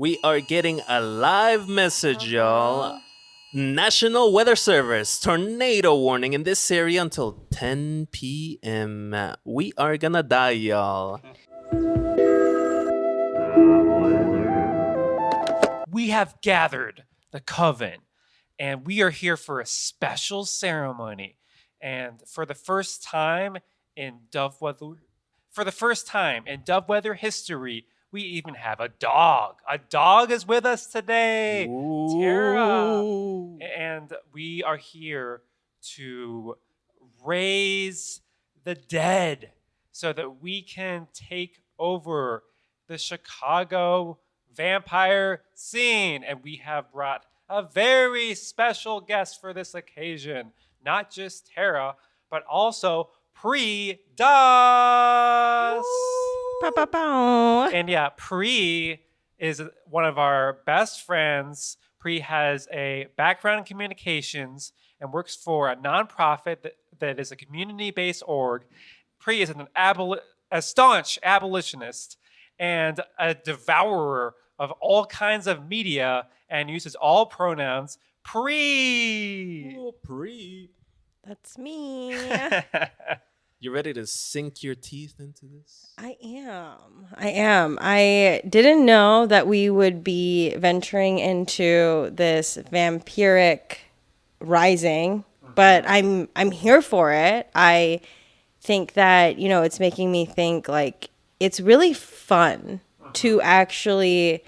We are getting a live message, y'all. National Weather Service, tornado warning in this area until 10 p.m. We are gonna die, y'all. We have gathered the coven, and we are here for a special ceremony. And for the first time in Dovewhether history, we even have a dog. A dog is with us today, Terra. And we are here to raise the dead so that we can take over the Chicago vampire scene. And we have brought a very special guest for this occasion. Not just Terra, but also Predation. And yeah, Pre is one of our best friends. Pre has a background in communications and works for a nonprofit that is a community-based org. Pre is a staunch abolitionist and a devourer of all kinds of media and uses all pronouns. Pre! Oh, Pre. That's me. You ready to sink your teeth into this? I am. I didn't know that we would be venturing into this vampiric rising, but I'm here for it. I think that, it's making me think like it's really fun to actually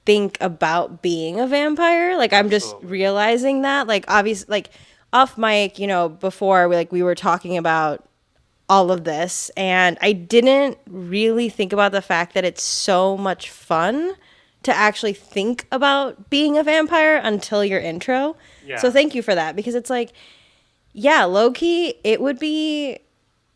think about being a vampire. Like I'm just realizing that, like obviously, like off mic, before we were talking about all of this, and I didn't really think about the fact that it's so much fun to actually think about being a vampire until your intro. Yeah. So thank you for that, because it's like, yeah, low key, it would be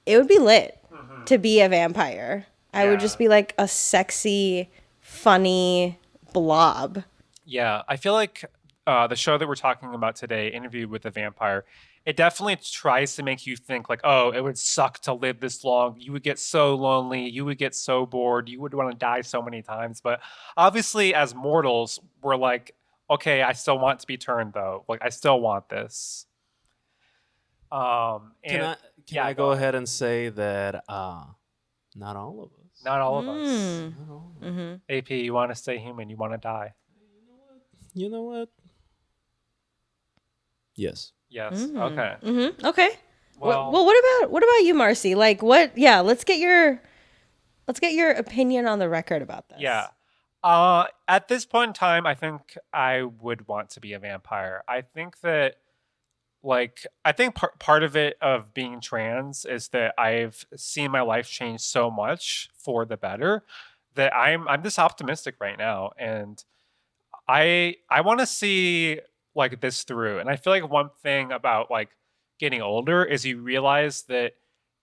lit to be a vampire. I would just be like a sexy, funny blob. Yeah, I feel like the show that we're talking about today, Interview with a Vampire, it definitely tries to make you think like, oh, it would suck to live this long. You would get so lonely. You would get so bored. You would want to die so many times. But obviously, as mortals, we're like, okay, I still want to be turned, though. Like, I still want this. Can I go ahead and say that not all of us. Not all of us. Not all of us. Mm-hmm. AP, you want to stay human. You want to die. You know what? Yes. Yes. Okay. Mm-hmm. Okay. Well, what about you, Marcy? Like, what? Yeah, let's get your opinion on the record about this. Yeah. At this point in time, I think I would want to be a vampire. I think that, part of it of being trans is that I've seen my life change so much for the better that I'm just optimistic right now, and I want to see this through. And I feel like one thing about getting older is you realize that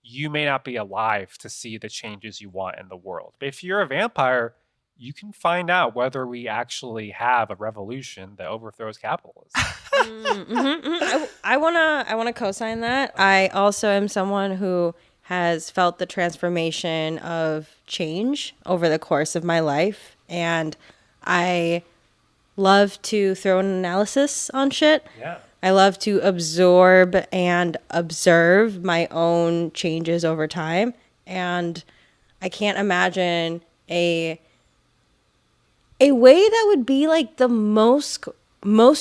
you may not be alive to see the changes you want in the world. But if you're a vampire, you can find out whether we actually have a revolution that overthrows capitalism. I wanna co-sign that. I also am someone who has felt the transformation of change over the course of my life, and I love to throw an analysis on shit. Yeah. I love to absorb and observe my own changes over time, and I can't imagine a way that would be like the most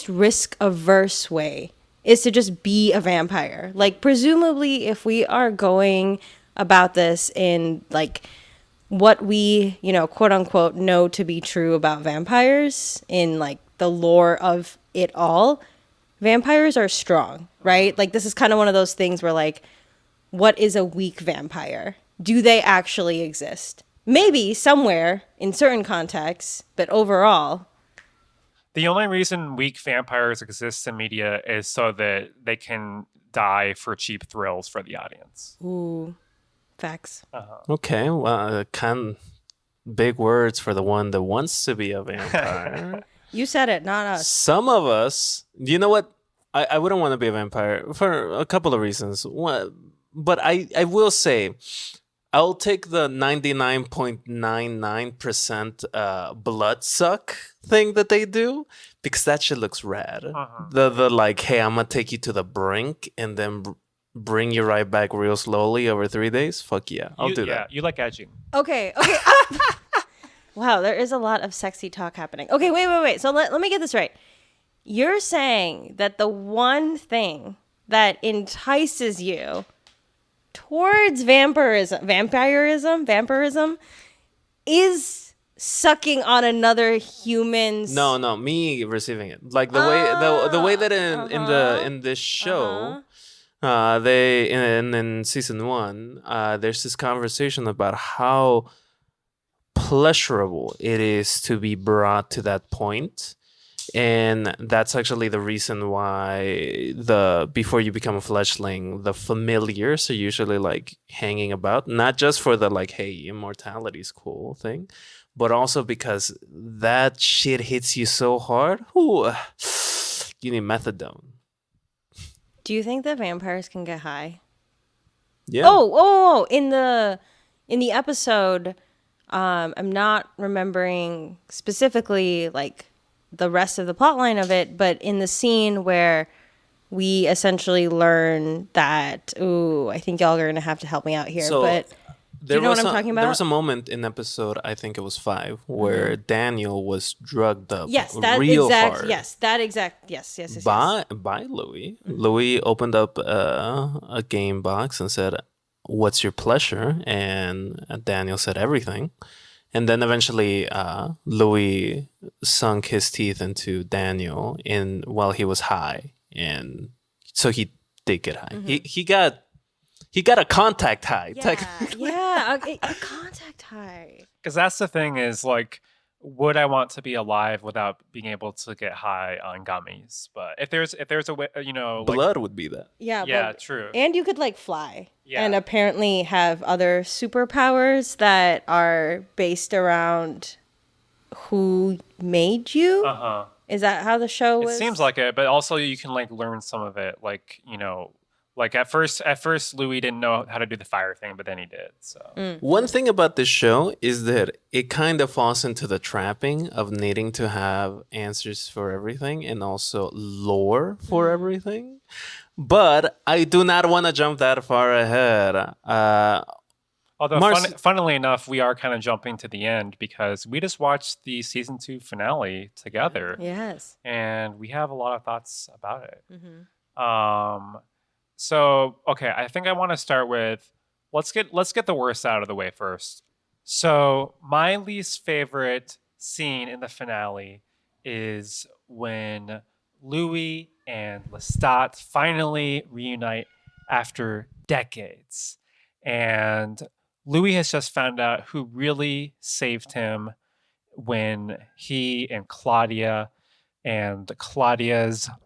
risk averse way is to just be a vampire. Like, presumably, if we are going about this in what we, quote unquote, know to be true about vampires in the lore of it all, vampires are strong, right? This is kind of one of those things where what is a weak vampire? Do they actually exist? Maybe somewhere in certain contexts, but overall. The only reason weak vampires exist in media is so that they can die for cheap thrills for the audience. Ooh. Facts. Okay, well, big words for the one that wants to be a vampire. You said it, not us. Some of us, you know what? I wouldn't want to be a vampire for a couple of reasons. But I will say, I'll take the 99.99% blood suck thing that they do because that shit looks rad. The like, hey, I'm gonna take you to the brink and then bring you right back real slowly over 3 days. Fuck yeah, I'll do that. You like edging. Okay. Wow, there is a lot of sexy talk happening. Okay, wait. So let me get this right. You're saying that the one thing that entices you towards vampirism is sucking on another human's. No, me receiving it. Like the way that in this show, they in season 1, there's this conversation about how pleasurable it is to be brought to that point. And that's actually the reason why before you become a fleshling, the familiars are usually like hanging about, not just for the like, hey, immortality's cool thing, but also because that shit hits you so hard. Ooh, you need methadone. Do you think that vampires can get high? Yeah. Oh, in the episode, I'm not remembering specifically like the rest of the plot line of it, but in the scene where we essentially learn that, I think y'all are going to have to help me out here, but do you know what I'm talking about? There was a moment in episode, I think it was 5, where Daniel was drugged up Yes. hard. Yes. By Louie. Louie opened up a game box and said, "What's your pleasure?" And Daniel said everything. And then eventually, Louis sunk his teeth into Daniel while he was high, and so he did get high. He got a contact high. Technically. A contact high. Because that's the thing is like, would I want to be alive without being able to get high on gummies? But if there's a way, Blood would be that. Yeah, true. And you could like fly. Yeah. And apparently have other superpowers that are based around who made you. Is that how the show was? It seems like it, but also you can like learn some of it. Like, like at first Louis didn't know how to do the fire thing, but then he did. So One thing about this show is that it kind of falls into the trapping of needing to have answers for everything and also lore for everything. But I do not want to jump that far ahead. although Marcy- funnily enough, we are kind of jumping to the end because we just watched the season 2 finale together. Yes. And we have a lot of thoughts about it. So, okay, I think I want to start with let's get the worst out of the way first. So, my least favorite scene in the finale is when Louie and Lestat finally reunite after decades. And Louie has just found out who really saved him when he and Claudia's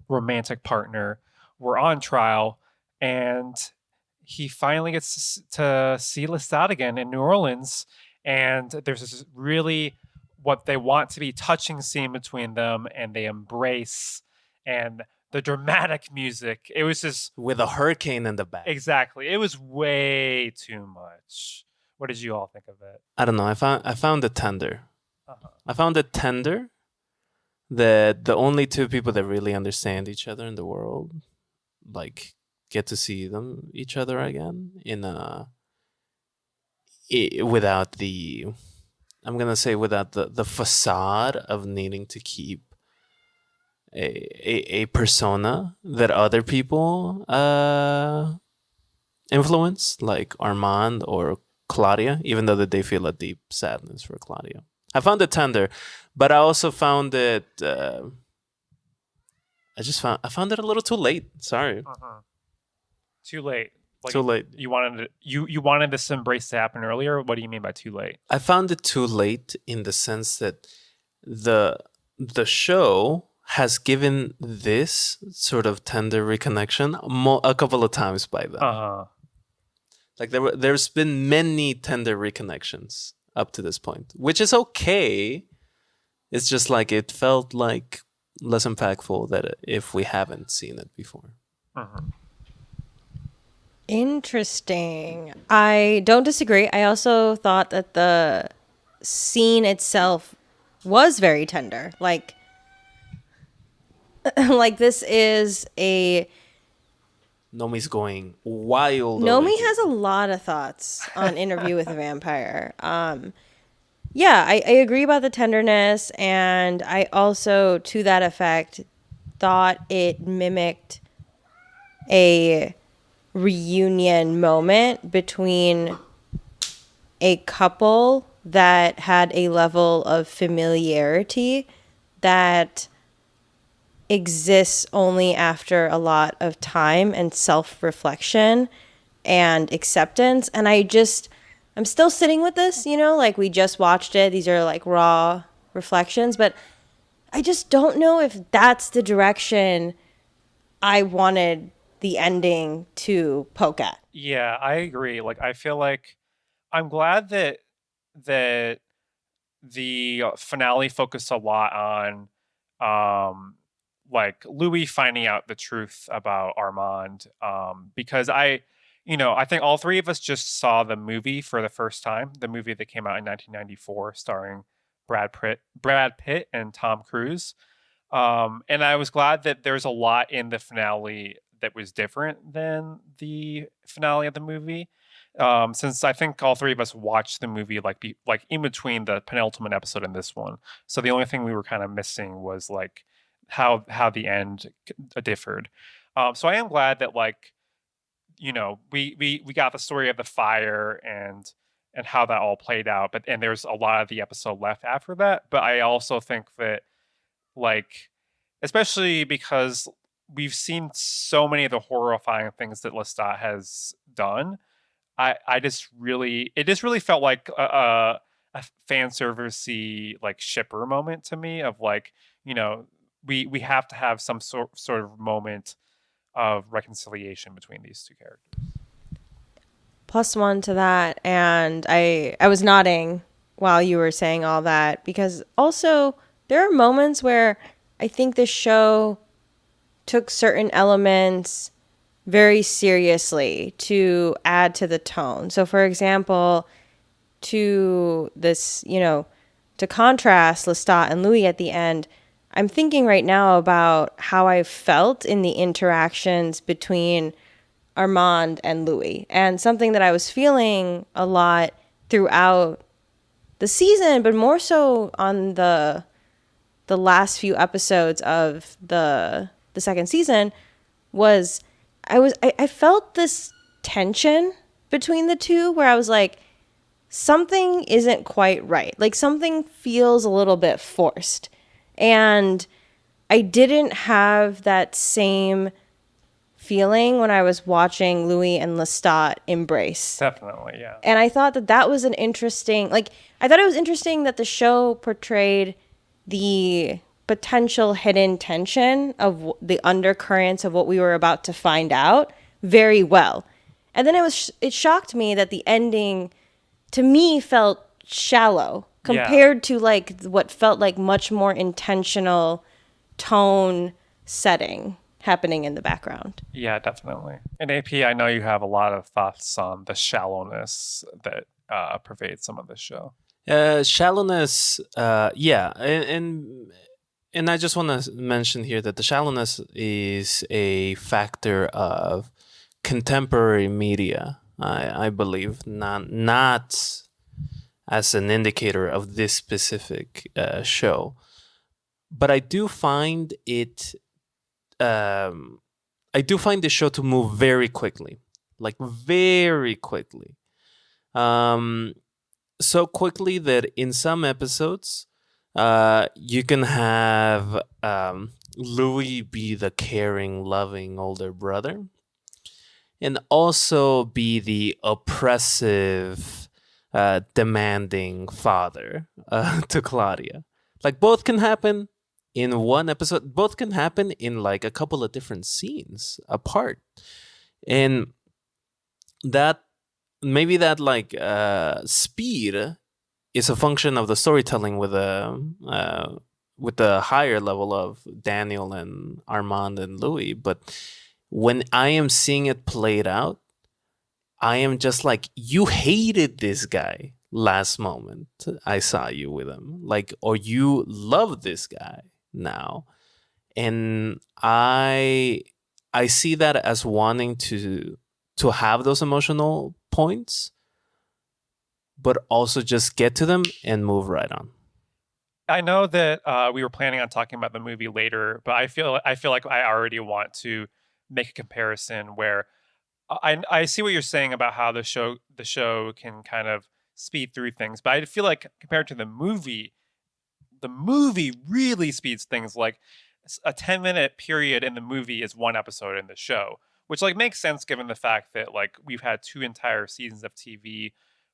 romantic partner were on trial. And he finally gets to see Lestat again in New Orleans. And there's this really what they want to be touching scene between them, and they embrace. And the dramatic music, it was just... With a hurricane in the back. Exactly. It was way too much. What did you all think of it? I don't know. I found it tender. I found it tender that the only two people that really understand each other in the world, like, get to see each other again without the facade of needing to keep a persona that other people influence, like Armand or Claudia, even though that they feel a deep sadness for Claudia. I found it tender, but I also found it I found it a little too late. Sorry. Too late. Like, too late. You wanted this embrace to happen earlier? What do you mean by too late? I found it too late in the sense that the show has given this sort of tender reconnection a couple of times by then. Like there's been many tender reconnections up to this point, which is okay. It's just like it felt like less impactful that if we haven't seen it before. Interesting. I don't disagree. I also thought that the scene itself was very tender. Like like this is a Nomi's going wild over Nomi here. has a lot of thoughts on Interview with a Vampire. Yeah, I agree about the tenderness, and I also, to that effect, thought it mimicked a reunion moment between a couple that had a level of familiarity that exists only after a lot of time and self-reflection and acceptance. And I'm still sitting with this, like we just watched it. These are like raw reflections, but I just don't know if that's the direction I wanted the ending to poke at. Yeah, I agree. Like, I feel like I'm glad that the finale focused a lot on like Louis finding out the truth about Armand, because I think all three of us just saw the movie for the first time, the movie that came out in 1994 starring Brad Pitt and Tom Cruise. And I was glad that there's a lot in the finale that was different than the finale of the movie. Since I think all three of us watched the movie like in between the penultimate episode and this one, so the only thing we were kind of missing was like how the end differed. So I am glad that we got the story of the fire and how that all played out, and there's a lot of the episode left after that. But I also think that like especially because we've seen so many of the horrifying things that Lestat has done. I just really it just really felt like a fan servicey like shipper moment to me of like, we have to have some sort of moment of reconciliation between these two characters. Plus one to that, and I was nodding while you were saying all that, because also there are moments where I think the show took certain elements very seriously to add to the tone. So for example, to this, to contrast Lestat and Louis at the end, I'm thinking right now about how I felt in the interactions between Armand and Louis, and something that I was feeling a lot throughout the season, but more so on the last few episodes of the second season, was I felt this tension between the two where I was like, something isn't quite right. Like something feels a little bit forced. And I didn't have that same feeling when I was watching Louis and Lestat embrace. Definitely, yeah. And I thought that was an interesting, I thought it was interesting that the show portrayed the potential hidden tension of the undercurrents of what we were about to find out very well. And then it shocked me that the ending to me felt shallow compared to like what felt like much more intentional tone setting happening in the background. Yeah, definitely. And AP, I know you have a lot of thoughts on the shallowness that pervades some of this show. Shallowness, yeah, and I just want to mention here that the shallowness is a factor of contemporary media. I believe not as an indicator of this specific show, but I do find it. I do find the show to move very quickly, like very quickly. So quickly that in some episodes, you can have Louis be the caring, loving older brother, and also be the oppressive, demanding father to Claudia. Like both can happen in one episode. Both can happen in like a couple of different scenes apart, and that maybe that like speed is a function of the storytelling with the higher level of Daniel and Armand and Louis. But when I am seeing it played out, I am just like, you hated this guy last moment I saw you with him, like, or you love this guy now. And I see that as wanting to have those emotional points, but also just get to them and move right on. I know that we were planning on talking about the movie later, but I feel like I already want to make a comparison where I see what you're saying about how the show can kind of speed through things, but I feel like compared to the movie really speeds things. Like a 10-minute period in the movie is one episode in the show, which like makes sense given the fact that like we've had two entire seasons of TV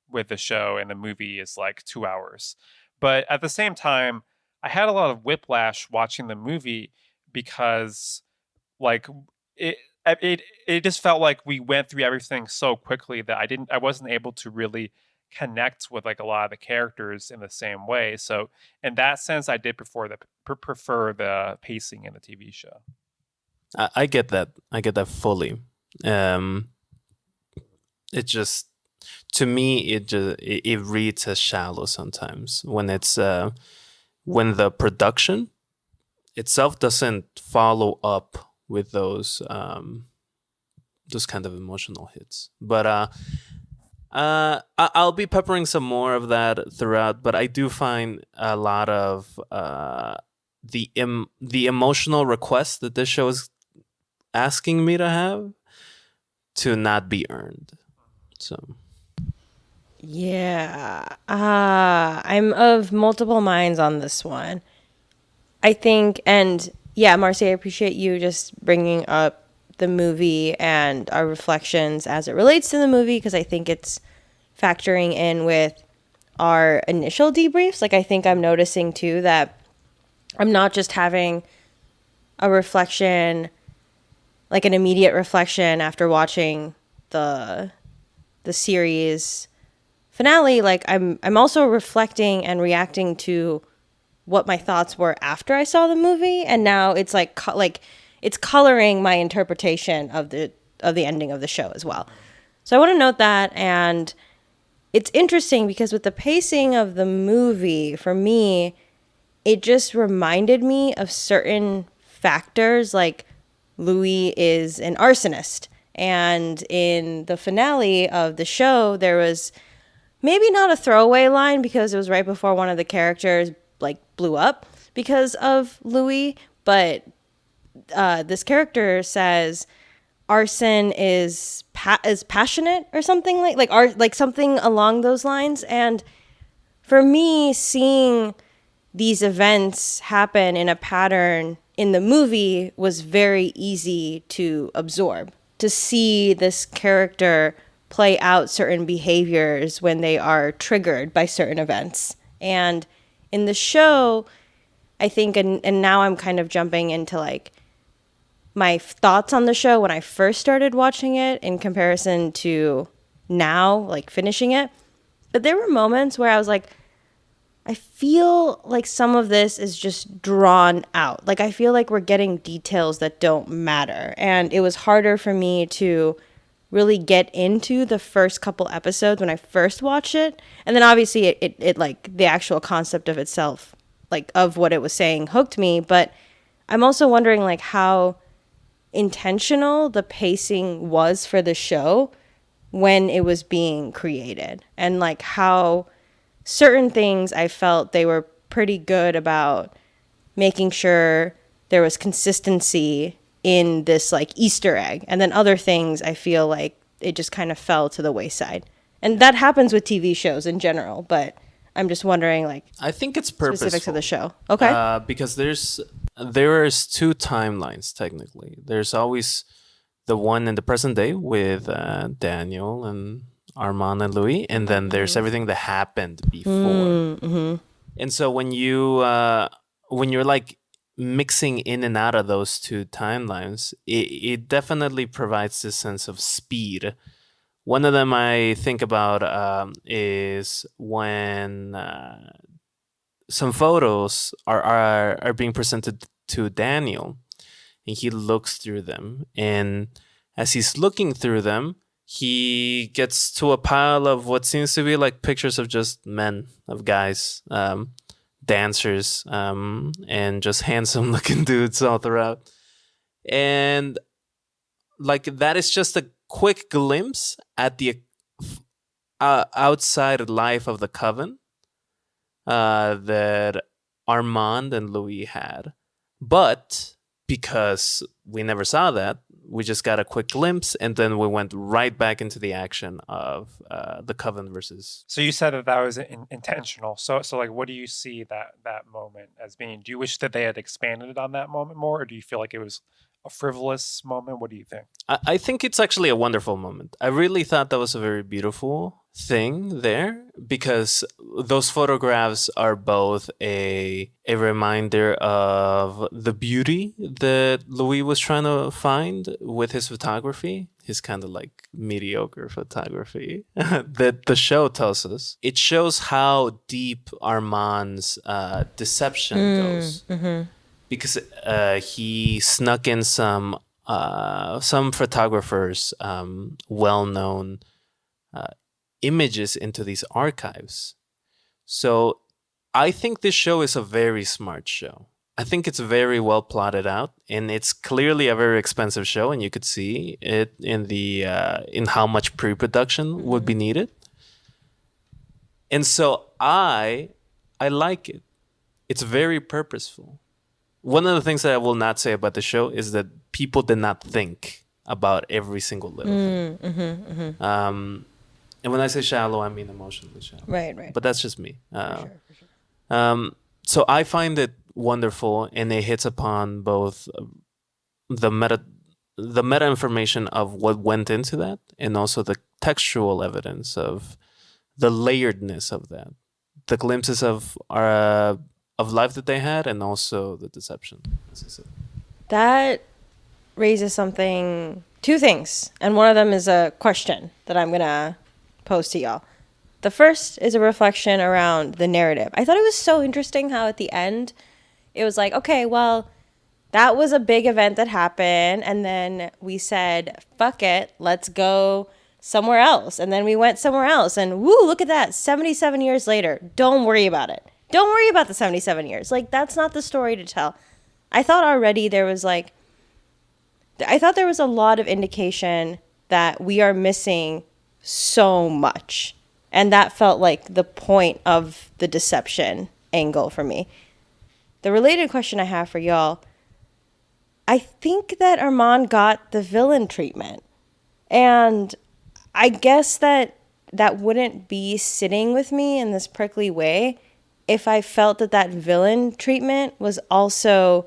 with the show and the movie is like 2 hours. But at the same time, I had a lot of whiplash watching the movie because like it it just felt like we went through everything so quickly that I wasn't able to really connect with like a lot of the characters in the same way. So in that sense, I did prefer the pacing in the TV show. I get that. I get that fully. It just, to me, it reads as shallow sometimes when it's when the production itself doesn't follow up with those kind of emotional hits. But I'll be peppering some more of that throughout. But I do find a lot of the emotional requests that this show is asking me to have to not be earned. So Yeah. I'm of multiple minds on this one. I think, and yeah, Marcy, I appreciate you just bringing up the movie and our reflections as it relates to the movie, because I think it's factoring in with our initial debriefs. Like, I think I'm noticing too that I'm not just having a reflection, like an immediate reflection after watching the series finale. Like, I'm also reflecting and reacting to what my thoughts were after I saw the movie, and now it's like it's coloring my interpretation of the ending of the show as well. So I want to note that. And it's interesting because with the pacing of the movie, for me, it just reminded me of certain factors. Like, Louie is an arsonist, and in the finale of the show, there was maybe not a throwaway line because it was right before one of the characters like blew up because of Louie, but this character says arson is passionate or something like something along those lines. And for me, seeing these events happen in a pattern in the movie was very easy to absorb, to see this character play out certain behaviors when they are triggered by certain events. And in the show, I think, and now I'm kind of jumping into like my thoughts on the show when I first started watching it in comparison to now, like finishing it. But there were moments where I was like, I feel like some of this is just drawn out. Like, I feel like we're getting details that don't matter. And it was harder for me to really get into the first couple episodes when I first watched it. And then obviously it like the actual concept of itself, like of what it was saying, hooked me. But I'm also wondering like how intentional the pacing was for the show when it was being created, and like how certain things I felt they were pretty good about making sure there was consistency in this like Easter egg. And then other things I feel like it just kind of fell to the wayside. And that happens with TV shows in general, but I'm just wondering like I think it's purposeful. specifics of the show. Okay. Because there is two timelines technically. There's always the one in the present day with Daniel and Armand and Louis, and then there's everything that happened before. Mm-hmm. And so when you're like mixing in and out of those two timelines, it definitely provides this sense of speed. One of them I think about is when some photos are being presented to Daniel, and he looks through them, and as he's looking through them, he gets to a pile of what seems to be like pictures of just men, of guys, dancers, and just handsome looking dudes all throughout. And like that is just a quick glimpse at the outside life of the coven that Armand and Louis had. But because we never saw that, we just got a quick glimpse, and then we went right back into the action of the coven versus. So you said that that was intentional. So like, what do you see that moment as being? Do you wish that they had expanded on that moment more, or do you feel like it was a frivolous moment? What do you think? I think it's actually a wonderful moment. I really thought that was a very beautiful thing there, because those photographs are both a reminder of the beauty that Louis was trying to find with his photography, his kind of like mediocre photography that the show tells us. It shows how deep Armand's deception goes. Because he snuck in some photographers' well-known images into these archives. So I think this show is a very smart show. I think it's very well plotted out, and it's clearly a very expensive show, and you could see it in the in how much pre-production would be needed. And so I like it. It's very purposeful. One of the things that I will not say about the show is that people did not think about every single little thing. And when I say shallow, I mean emotionally shallow. Right. But that's just me. For sure. So I find it wonderful, and it hits upon both the meta information of what went into that, and also the textual evidence of the layeredness of that, the glimpses of life that they had, and also the deception, as I said. That raises two things, and one of them is a question that I'm gonna pose to y'all. The first is a reflection around the narrative. I thought it was so interesting how at the end it was like, okay, well, that was a big event that happened, and then we said, fuck it, let's go somewhere else. And then we went somewhere else, and woo, look at that, 77 years later. Don't worry about it. Don't worry about the 77 years. Like, that's not the story to tell. I thought already there was a lot of indication that we are missing so much. And that felt like the point of the deception angle for me. The related question I have for y'all, I think that Armand got the villain treatment. And I guess that wouldn't be sitting with me in this prickly way if I felt that villain treatment was also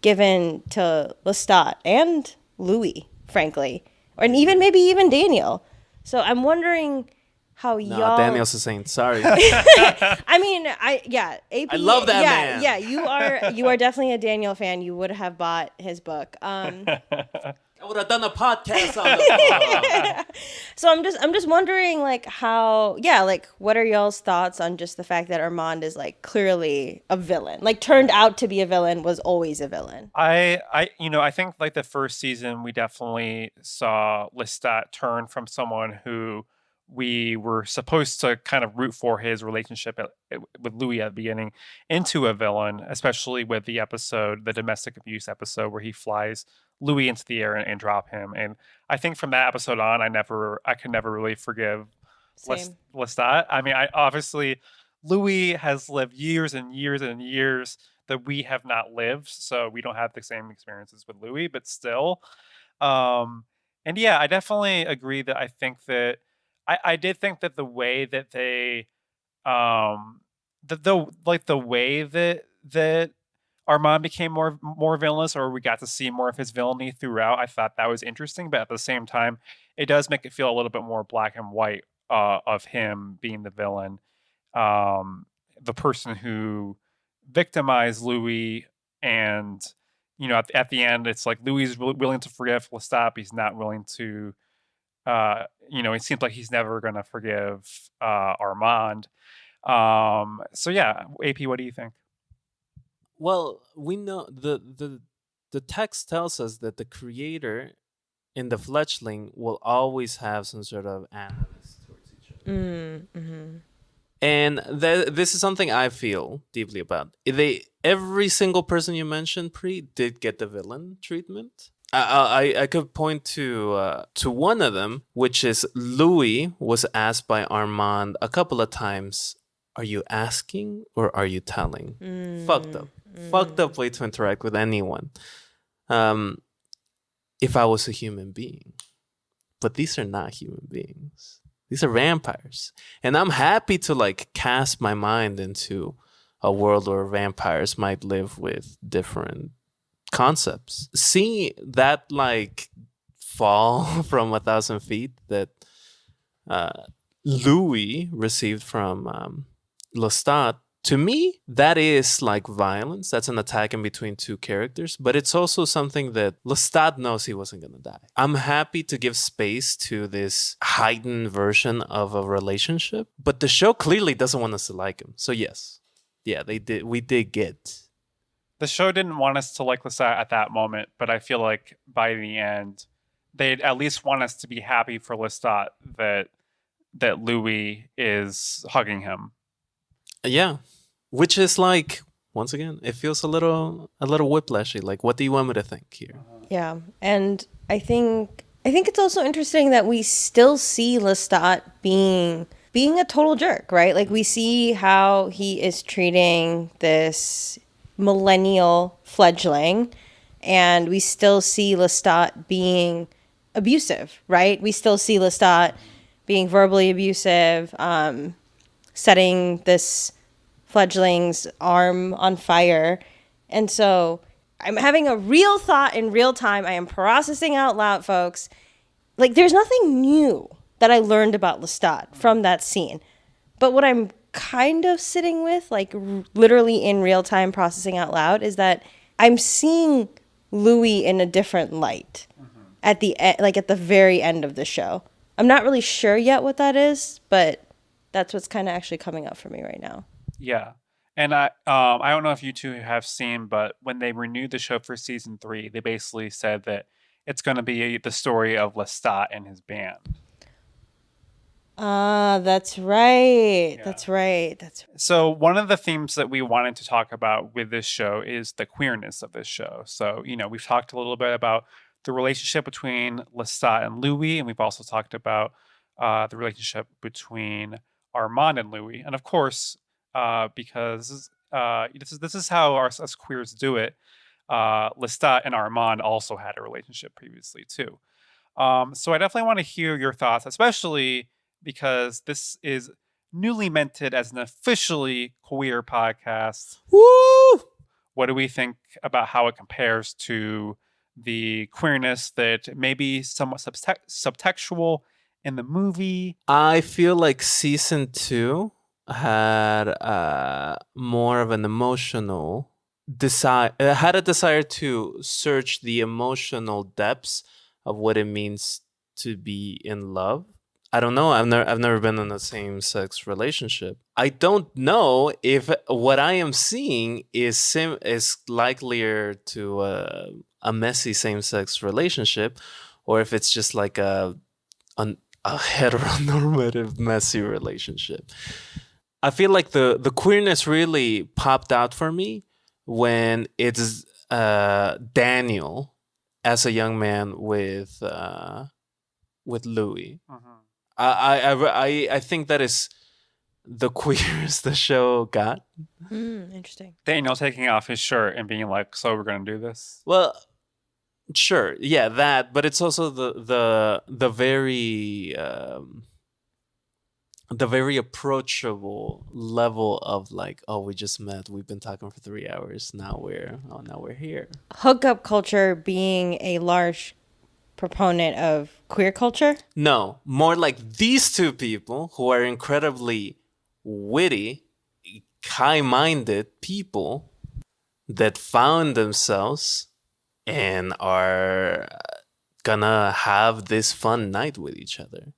given to Lestat and Louie, frankly. Or maybe even Daniel. So I'm wondering how y'all... Daniel's a saint. Sorry. I mean, AP... I love that man. Yeah, you are definitely a Daniel fan. You would have bought his book. I would have done a podcast on it. So I'm just wondering, like, what are y'all's thoughts on just the fact that Armand is like clearly a villain, like turned out to be a villain, was always a villain. I think like the first season we definitely saw Lestat turn from someone who we were supposed to kind of root for his relationship with Louis at the beginning into a villain, especially with the domestic abuse episode where he flies Louis into the air and drop him. And I think from that episode on, I could never really forgive Lestat. I mean, obviously Louis has lived years and years and years that we have not lived, so we don't have the same experiences with Louis, but still. And yeah, I definitely agree that I think that I did think that the way that they the way that Armand became more villainous, or we got to see more of his villainy throughout, I thought that was interesting. But at the same time, it does make it feel a little bit more black and white of him being the villain, the person who victimized Louis. And at the end, it's like Louis is willing to forgive Lestat. He's not willing to. It seems like he's never going to forgive Armand. So yeah, AP, what do you think? Well, we know the text tells us that the creator in the fledgling will always have some sort of animus towards each other. And this is something I feel deeply about. Every single person you mentioned, Pre, did get the villain treatment. I could point to one of them, which is Louie was asked by Armand a couple of times, "Are you asking or are you telling?" Fucked up. Fucked up way to interact with anyone. If I was a human being. But these are not human beings. These are vampires. And I'm happy to like cast my mind into a world where vampires might live with different concepts. Seeing that like fall from 1,000 feet that Louie received from Lestat, to me, that is like violence. That's an attack in between two characters, but it's also something that Lestat knows he wasn't going to die. I'm happy to give space to this heightened version of a relationship, but the show clearly doesn't want us to like him. So yes, yeah, they did. We did get. The show didn't want us to like Lestat at that moment, but I feel like by the end, they'd at least want us to be happy for Lestat that Louie is hugging him. Yeah, which is like, once again, it feels a little whiplashy. Like, what do you want me to think here? Yeah, and I think it's also interesting that we still see Lestat being a total jerk, right? Like we see how he is treating this millennial fledgling, and we still see Lestat being abusive, right? We still see Lestat being verbally abusive, setting this fledgling's arm on fire. And so I'm having a real thought in real time. I am processing out loud, folks. Like, there's nothing new that I learned about Lestat from that scene. But what I'm kind of sitting with, like literally in real time processing out loud, is that I'm seeing Louie in a different light at the at the very end of the show. I'm not really sure yet what that is, but that's what's kind of actually coming up for me right now. Yeah. And I don't know if you two have seen, but when they renewed the show for season 3, they basically said that it's going to be the story of Lestat and his band. That's right. Yeah. That's right. So one of the themes that we wanted to talk about with this show is the queerness of this show. So, we've talked a little bit about the relationship between Lestat and Louie, and we've also talked about the relationship between Armand and Louie. And of course, because this is how us queers do it, Lestat and Armand also had a relationship previously too. So I definitely want to hear your thoughts, especially because this is newly minted as an officially queer podcast. Woo! What do we think about how it compares to the queerness that may be somewhat subtextual in the movie? I feel like season 2 had more of an emotional desire. Had a desire to search the emotional depths of what it means to be in love. I don't know. I've never been in a same-sex relationship. I don't know if what I am seeing is likelier to a messy same-sex relationship, or if it's just like a heteronormative messy relationship. I feel like the queerness really popped out for me when it's Daniel as a young man with Louie. Mm-hmm. I think that is the queerest the show got. Interesting. Daniel taking off his shirt and being like, "So we're gonna do this?" Well, sure, yeah, that. But it's also the very approachable level of like, oh, we just met. We've been talking for 3 hours. Now we're here. Hookup culture being a large proponent of queer culture? No, more like these two people who are incredibly witty, high-minded people that found themselves and are gonna have this fun night with each other.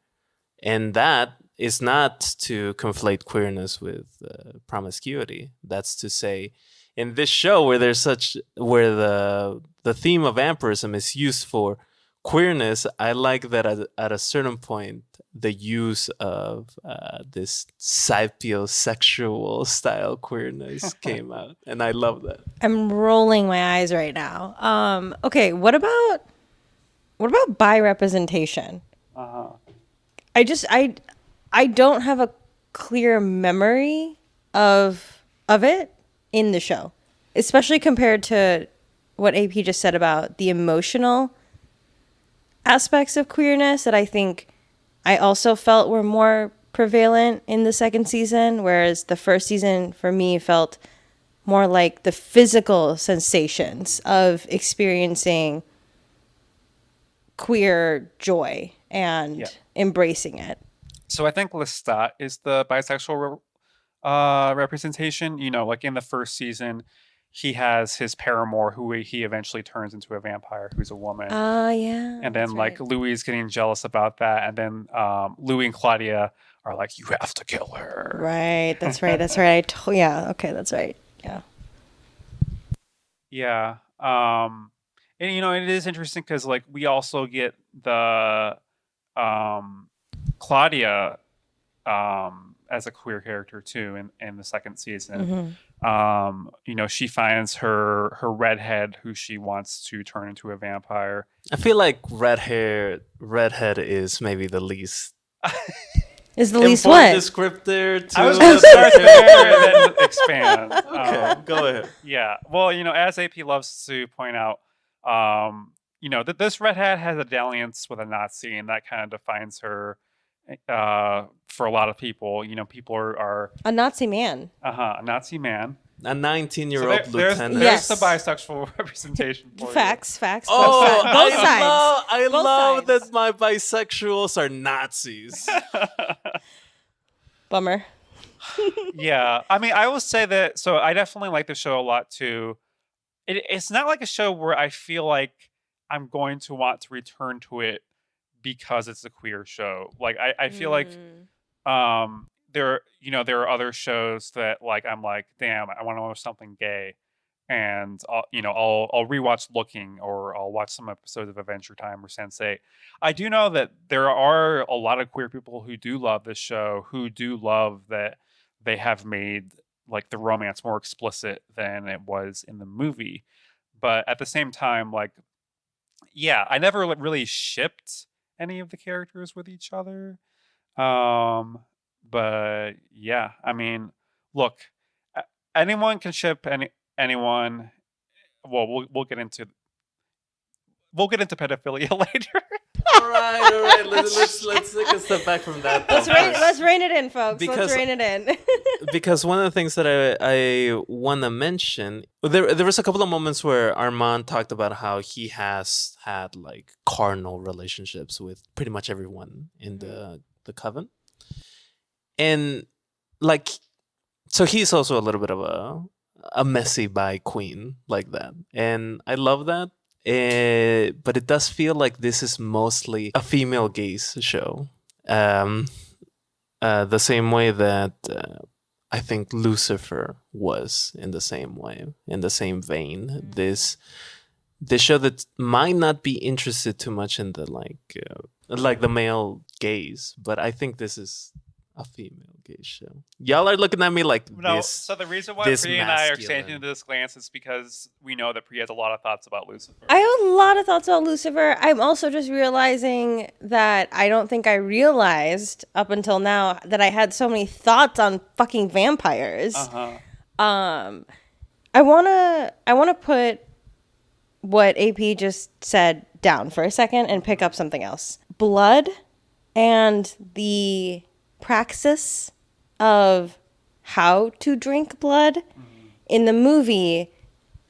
And that is not to conflate queerness with promiscuity. That's to say, in this show where the theme of vampirism is used for queerness, I like that at a certain point, the use of this sapiosexual style queerness came out, and I love that. I'm rolling my eyes right now. Okay, what about bi representation? I don't have a clear memory of it in the show, especially compared to what AP just said about the emotional aspects of queerness that I think I also felt were more prevalent in the second season, whereas the first season for me felt more like the physical sensations of experiencing queer joy and embracing it. So I think Lestat is the bisexual representation. You know, like in the first season, he has his paramour who he eventually turns into a vampire who's a woman. Yeah. And then like Louie is getting jealous about that. And then Louie and Claudia are like, you have to kill her. Right. That's right. That's right. Yeah. Okay. That's right. Yeah. Yeah. And you know, it is interesting because like we also get the Claudia as a queer character too in the second season. You know, she finds her redhead who she wants to turn into a vampire. I feel like redhead is maybe the least Is the least important what? descriptor to I was going to start there and then expand. Okay, go ahead. Yeah. Well, you know, as AP loves to point out, you know, that this redhead has a dalliance with a Nazi, and that kind of defines her for a lot of people. You know, people are A Nazi man. a Nazi man. A 19-year-old lieutenant. There's Yes. the bisexual representation for you. Facts. Oh, Both sides. I Both love sides. that my bisexuals are Nazis. Bummer. Yeah. I mean, I will say that, so I definitely like the show a lot too. It's not like a show where I feel like I'm going to want to return to it because it's a queer show. Like I feel like there are other shows that like I'm like, damn, I want to watch something gay, and I'll rewatch Looking, or I'll watch some episodes of Adventure Time or Sense8. I do know that there are a lot of queer people who do love this show, who do love that they have made like the romance more explicit than it was in the movie. But at the same time, like, yeah, I never really shipped any of the characters with each other. But yeah, I mean, look, anyone can ship anyone. Well, we'll get into pedophilia later. all right. Let's take a step back from that. Let's rein it in, folks. Because- Let's rein it in. Because one of the things that I want to mention, there was a couple of moments where Armand talked about how he has had like carnal relationships with pretty much everyone in the coven, and like, so he's also a little bit of a messy bi queen like that, and I love that. But it does feel like this is mostly a female gaze show, the same way that I think Lucifer was in the same way, in the same vein. This show that might not be interested too much in the like the male gaze, but I think this is a female gaze show. Y'all are looking at me like No, this. so the reason why this Priya and I are masculine. exchanging this glance is because we know that Priya has a lot of thoughts about Lucifer. I have a lot of thoughts about Lucifer. I'm also just realizing that I don't think I realized up until now that I had so many thoughts on fucking vampires. I wanna put what AP just said down for a second and pick up something else. Blood and the praxis of how to drink blood in the movie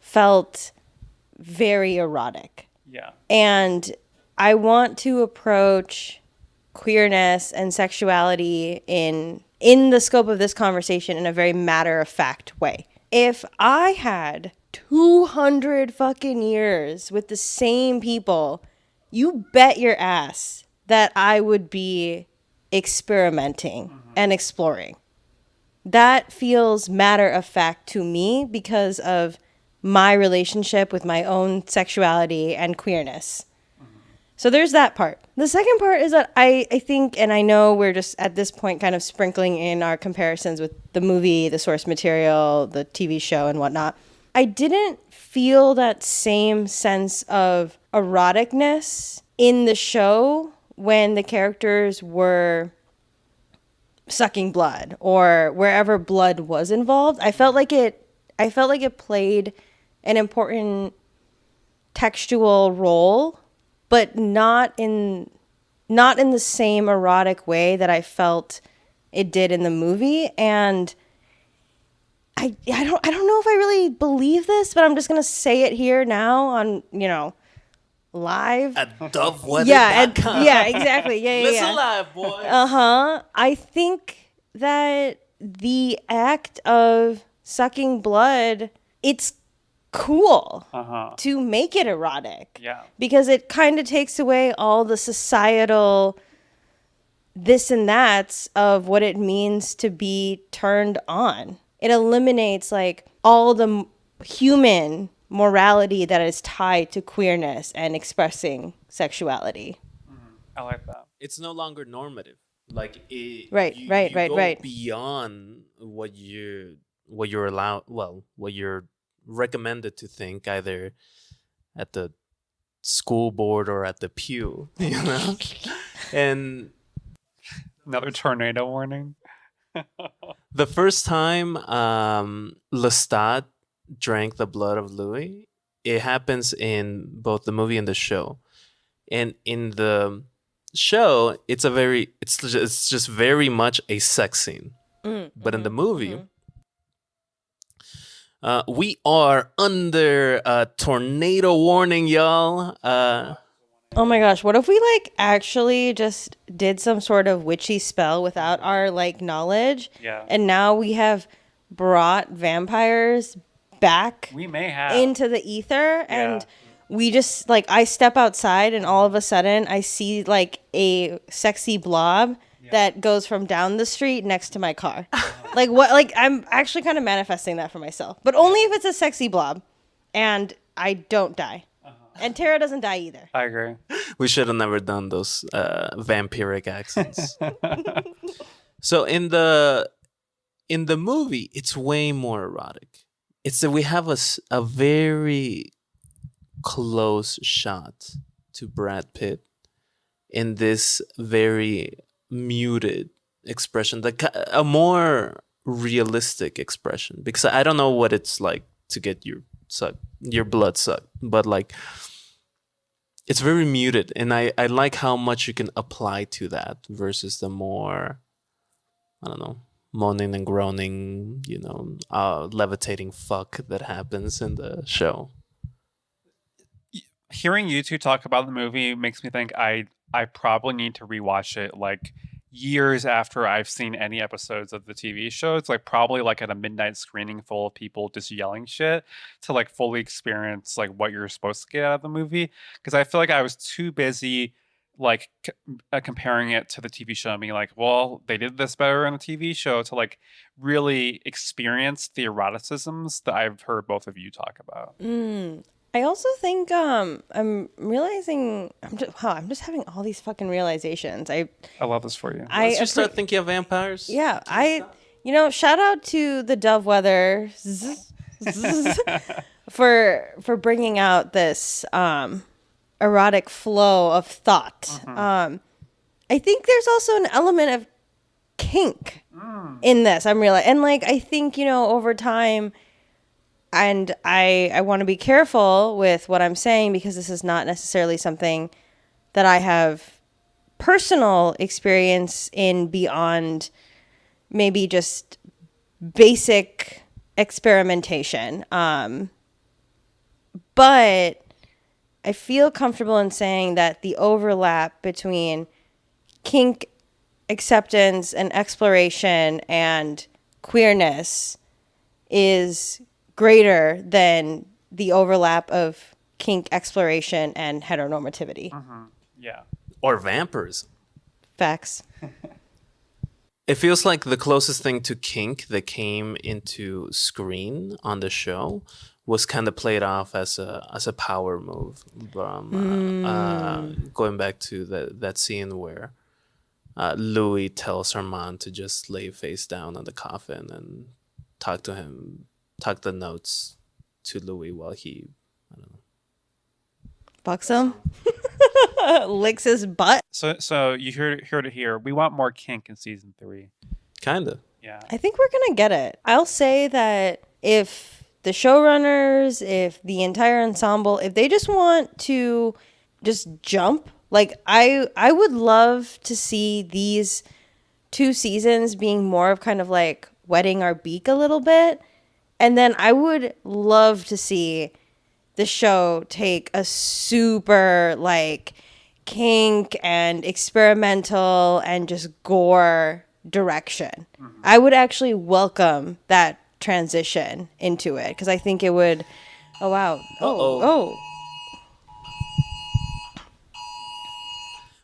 felt very erotic. Yeah. And I want to approach queerness and sexuality in the scope of this conversation in a very matter-of-fact way. If I had 200 fucking years with the same people, you bet your ass that I would be experimenting and exploring. That feels matter-of-fact to me because of my relationship with my own sexuality and queerness. So there's that part. The second part is that I think, and I know we're just at this point kind of sprinkling in our comparisons with the movie, the source material, the TV show, and whatnot. I didn't feel that same sense of eroticness in the show when the characters were sucking blood or wherever blood was involved. I felt like it played an important textual role, but not in the same erotic way that I felt it did in the movie. And I don't know if I really believe this, but I'm just gonna say it here now on live. At Dovewhether.com. Yeah, exactly. Yeah. Listen live, boys. I think that the act of sucking blood, it's cool to make it erotic. Yeah. Because it kind of takes away all the societal this and that's of what it means to be turned on. It eliminates like all the human morality that is tied to queerness and expressing sexuality. I like that. It's no longer normative. Like it, Right. go beyond what you're allowed. Well, what you're recommended to think, either at the school board or at the pew. And Another tornado warning. the first time Lestat drank the blood of Louie, it happens in both the movie and the show. And in the show, it's just very much a sex scene. But in the movie, we are under a tornado warning, y'all. Oh my gosh, what if we like actually just did some sort of witchy spell without our like knowledge? Yeah. And now we have brought vampires back We may have. into the ether and we just like I step outside and all of a sudden I see like a sexy blob that goes from down the street next to my car. Like what, like I'm actually kind of manifesting that for myself, but only if it's a sexy blob and I don't die. And Terra doesn't die either. I agree. We should have never done those vampiric accents. So in the movie, it's way more erotic. It's that we have a very close shot to Brad Pitt in this very muted expression, a more realistic expression. Because I don't know what it's like to get your blood sucked, but like it's very muted, and I like how much you can apply to that versus the more, I don't know, moaning and groaning, levitating fuck that happens in the show. Hearing you two talk about the movie makes me think I probably need to rewatch it like years after I've seen any episodes of the TV show. It's like probably like at a midnight screening full of people just yelling shit to like fully experience like what you're supposed to get out of the movie. Because I feel like I was too busy like comparing it to the TV show and being like, well, they did this better in the TV show, to like really experience the eroticisms that I've heard both of you talk about. I also think I'm realizing I'm just having all these fucking realizations. I love this for you. Once you start thinking of vampires, shout out to the Dovewhether for bringing out this erotic flow of thought. I think there's also an element of kink in this. I'm realizing, and like I think over time. And I want to be careful with what I'm saying because this is not necessarily something that I have personal experience in beyond maybe just basic experimentation. But I feel comfortable in saying that the overlap between kink acceptance and exploration and queerness is greater than the overlap of kink exploration and heteronormativity. Yeah. or vampirism. Facts. It feels like the closest thing to kink that came into screen on the show was kind of played off as a power move. Going back to that scene where Louie tells Armand to just lay face down on the coffin and talk the notes to Louie while he, I don't know, Fucks him. Licks his butt. So you heard it here. We want more kink in season 3. kind of. Yeah. I think we're going to get it. I'll say that if the showrunners, if the entire ensemble, if they just want to just jump, like I would love to see these 2 seasons being more of kind of like wetting our beak a little bit. And then I would love to see the show take a super like kink and experimental and just gore direction. I would actually welcome that transition into it because I think it would. Oh wow! Oh.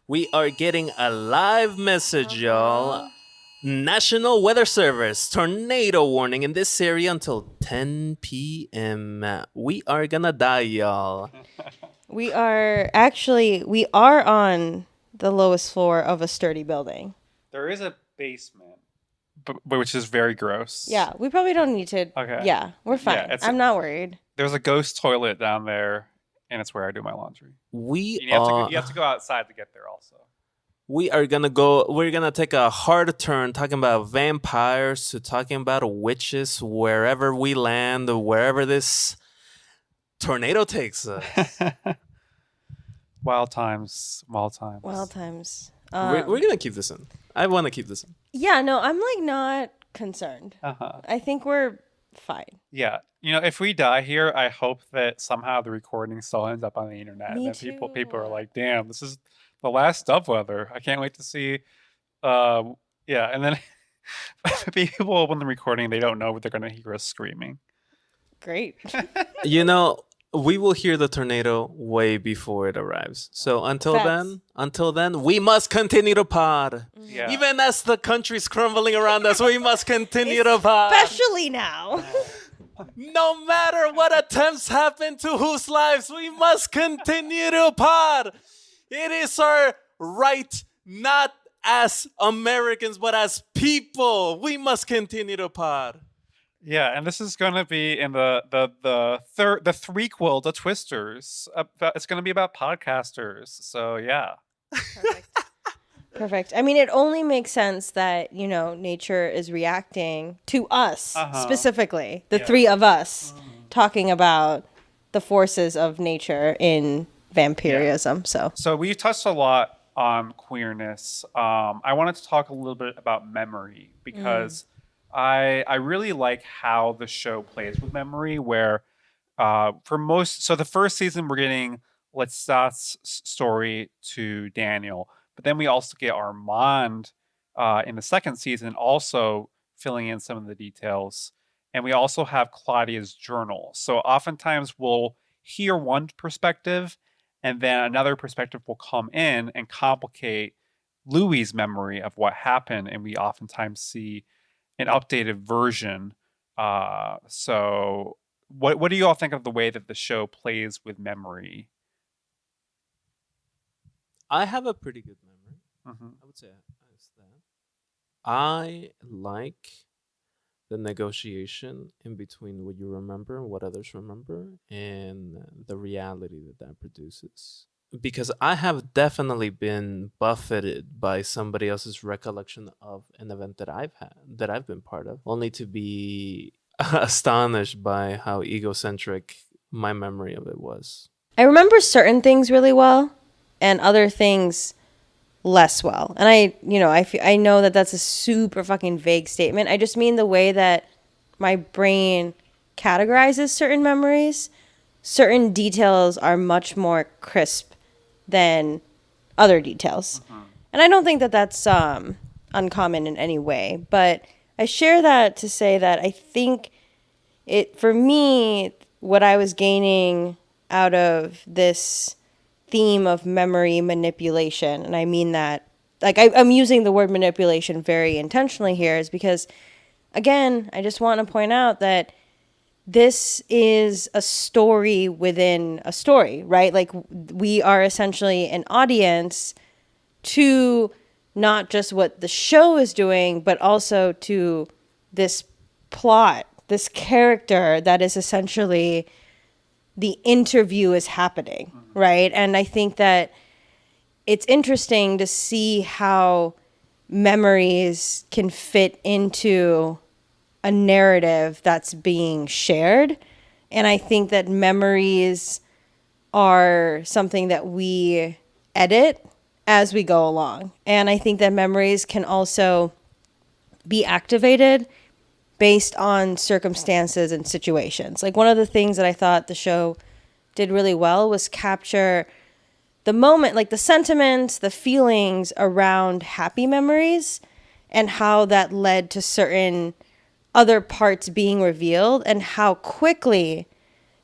We are getting a live message, y'all. National Weather Service tornado warning in this area until 10 p.m. We are gonna die, y'all. We are on the lowest floor of a sturdy building. There is a basement, but which is very gross. Yeah, we probably don't need to. Okay. Yeah, we're fine. Yeah, I'm not worried. There's a ghost toilet down there, and it's where I do my laundry. You have to go outside to get there also. We're gonna take a hard turn talking about vampires to talking about witches wherever we land, wherever this tornado takes us. Wild times. Wild times. We're gonna keep this in. I want to keep this in. Yeah, no, I'm like not concerned. I think we're fine. Yeah. If we die here, I hope that somehow the recording still ends up on the internet. Me and then too. people are like, damn, this is the last Dovewhether. I can't wait to see. And then people open the recording, they don't know what they're going to hear us screaming. Great. We will hear the tornado way before it arrives. So until Facts. then, we must continue to pod. Yeah. Even as the country's crumbling around us, we must continue to pod. Especially now. No matter what attempts happen to whose lives, we must continue to pod. It is our right, not as Americans, but as people. We must continue to pod. Yeah, and this is going to be in the threequel to Twisters. It's going to be about podcasters. So yeah. Perfect. I mean, it only makes sense that, nature is reacting to us specifically, the three of us talking about the forces of nature in vampirism. Yeah. So we've touched a lot on queerness. I wanted to talk a little bit about memory because I really like how the show plays with memory where the first season we're getting Lestat's story to Daniel, but then we also get Armand in the second season also filling in some of the details. And we also have Claudia's journal. So oftentimes we'll hear one perspective and then another perspective will come in and complicate Louie's memory of what happened. And we oftentimes see an updated version. So what do you all think of the way that the show plays with memory? I have a pretty good memory. I would say I like the negotiation in between what you remember and what others remember and the reality that produces. Because I have definitely been buffeted by somebody else's recollection of an event that I've been part of, only to be astonished by how egocentric my memory of it was. I remember certain things really well and other things less well. And I know that that's a super fucking vague statement. I just mean the way that my brain categorizes certain memories. Certain details are much more crisp than other details. And I don't think that that's uncommon in any way. But I share that to say that I think for me, what I was gaining out of this theme of memory manipulation, and I mean that, like I'm using the word manipulation very intentionally here, is because, again, I just want to point out that this is a story within a story, right? Like we are essentially an audience to not just what the show is doing, but also to this plot, this character that is essentially the interview is happening, right? And I think that it's interesting to see how memories can fit into a narrative that's being shared. And I think that memories are something that we edit as we go along. And I think that memories can also be activated based on circumstances and situations. Like one of the things that I thought the show did really well was capture the moment, like the sentiments, the feelings around happy memories and how that led to certain other parts being revealed and how quickly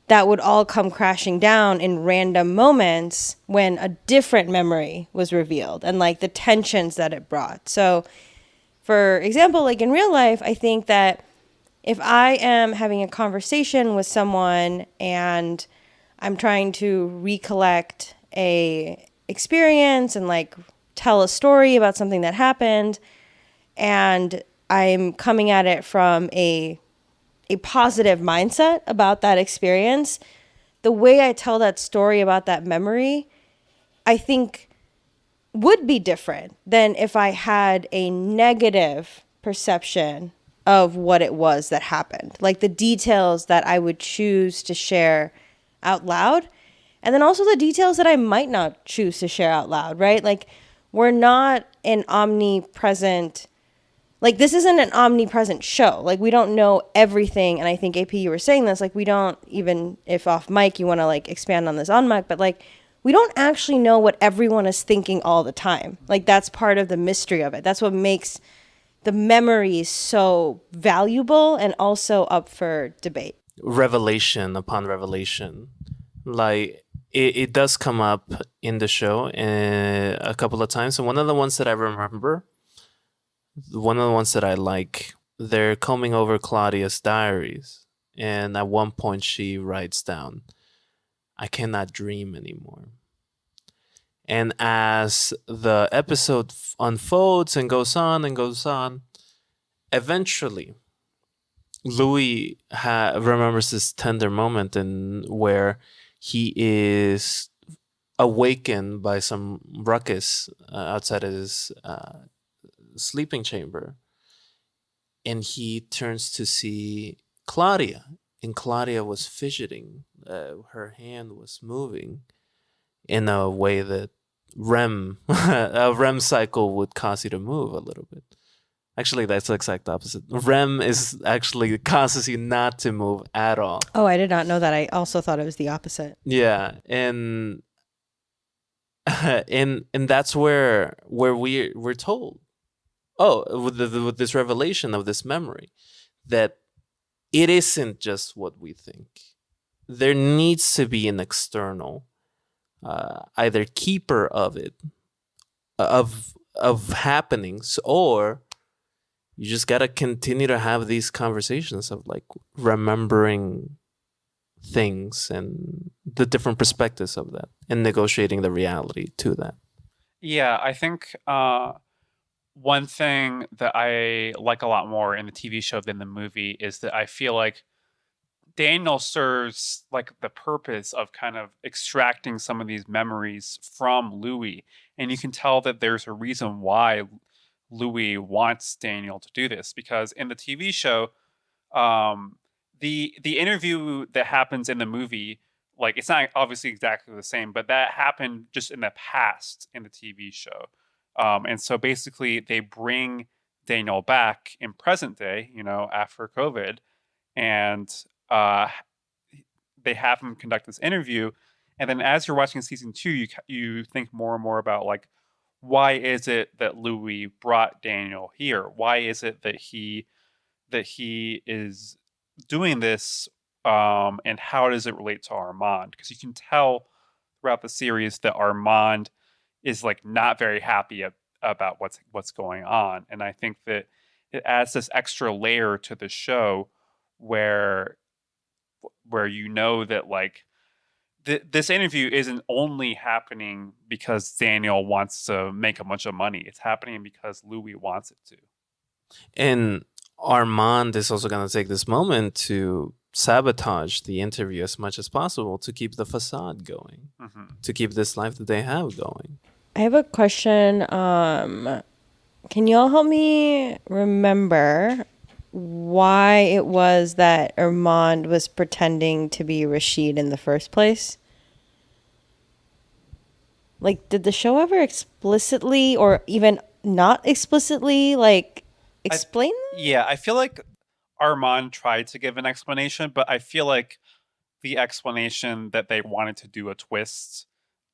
that would all come crashing down in random moments when a different memory was revealed and like the tensions that it brought. So, for example, like in real life, I think that if I am having a conversation with someone and I'm trying to recollect a experience and like tell a story about something that happened and I'm coming at it from a positive mindset about that experience, the way I tell that story about that memory, I think would be different than if I had a negative perception of what it was that happened. Like the details that I would choose to share out loud, and then also the details that I might not choose to share out loud, right? Like we're not an omnipresent, like this isn't an omnipresent show. Like we don't know everything. And I think AP, you were saying this, like we don't, even if off mic you want to like expand on this on mic, but like we don't actually know what everyone is thinking all the time. Like that's part of the mystery of it. That's what makes the memories so valuable and also up for debate. Revelation upon revelation. Like it does come up in the show a couple of times. And one of the ones that I remember, one of the ones that I like, they're combing over Claudia's diaries. And at one point she writes down, "I cannot dream anymore." And as the episode unfolds and goes on, eventually Louie remembers this tender moment in where he is awakened by some ruckus outside of his sleeping chamber, and he turns to see Claudia, and Claudia was fidgeting. Her hand was moving in a way that a REM cycle would cause you to move a little bit. Actually, that's the exact opposite. REM is actually causes you not to move at all. Oh, I did not know that. I also thought it was the opposite. Yeah, and and that's where we're told, with this revelation of this memory, that it isn't just what we think. There needs to be an external, either keeper of it, of happenings, or you just gotta continue to have these conversations of like remembering things and the different perspectives of that and negotiating the reality to that. Yeah, I think one thing that I like a lot more in the TV show than the movie is that I feel like Daniel serves like the purpose of kind of extracting some of these memories from Louie. And you can tell that there's a reason why Louie wants Daniel to do this, because in the TV show, the interview that happens in the movie, like it's not obviously exactly the same, but that happened just in the past in the TV show. And so basically they bring Daniel back in present day, after COVID, and uh, they have him conduct this interview. And then as you're watching season 2, you think more and more about like, why is it that Louie brought Daniel here? Why is it that he is doing this? And how does it relate to Armand? Because you can tell throughout the series that Armand is like not very happy about what's going on. And I think that it adds this extra layer to the show where where you know that like this interview isn't only happening because Daniel wants to make a bunch of money. It's happening because Louie wants it to. And Armand is also going to take this moment to sabotage the interview as much as possible to keep the facade going, to keep this life that they have going. I have a question. Can y'all help me remember why it was that Armand was pretending to be Rashid in the first place? Like, did the show ever explicitly or even not explicitly, like, explain that? Yeah, I feel like Armand tried to give an explanation, but I feel like the explanation that they wanted to do a twist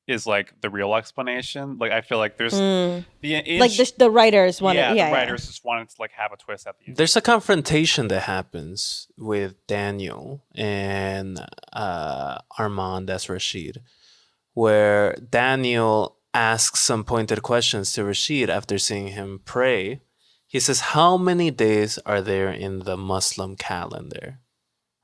is like the real explanation. Like I feel like there's the writers wanted, the writers just wanted to like have a twist at the end. There's a confrontation that happens with Daniel and Armand as Rashid, where Daniel asks some pointed questions to Rashid after seeing him pray. He says, "How many days are there in the Muslim calendar?"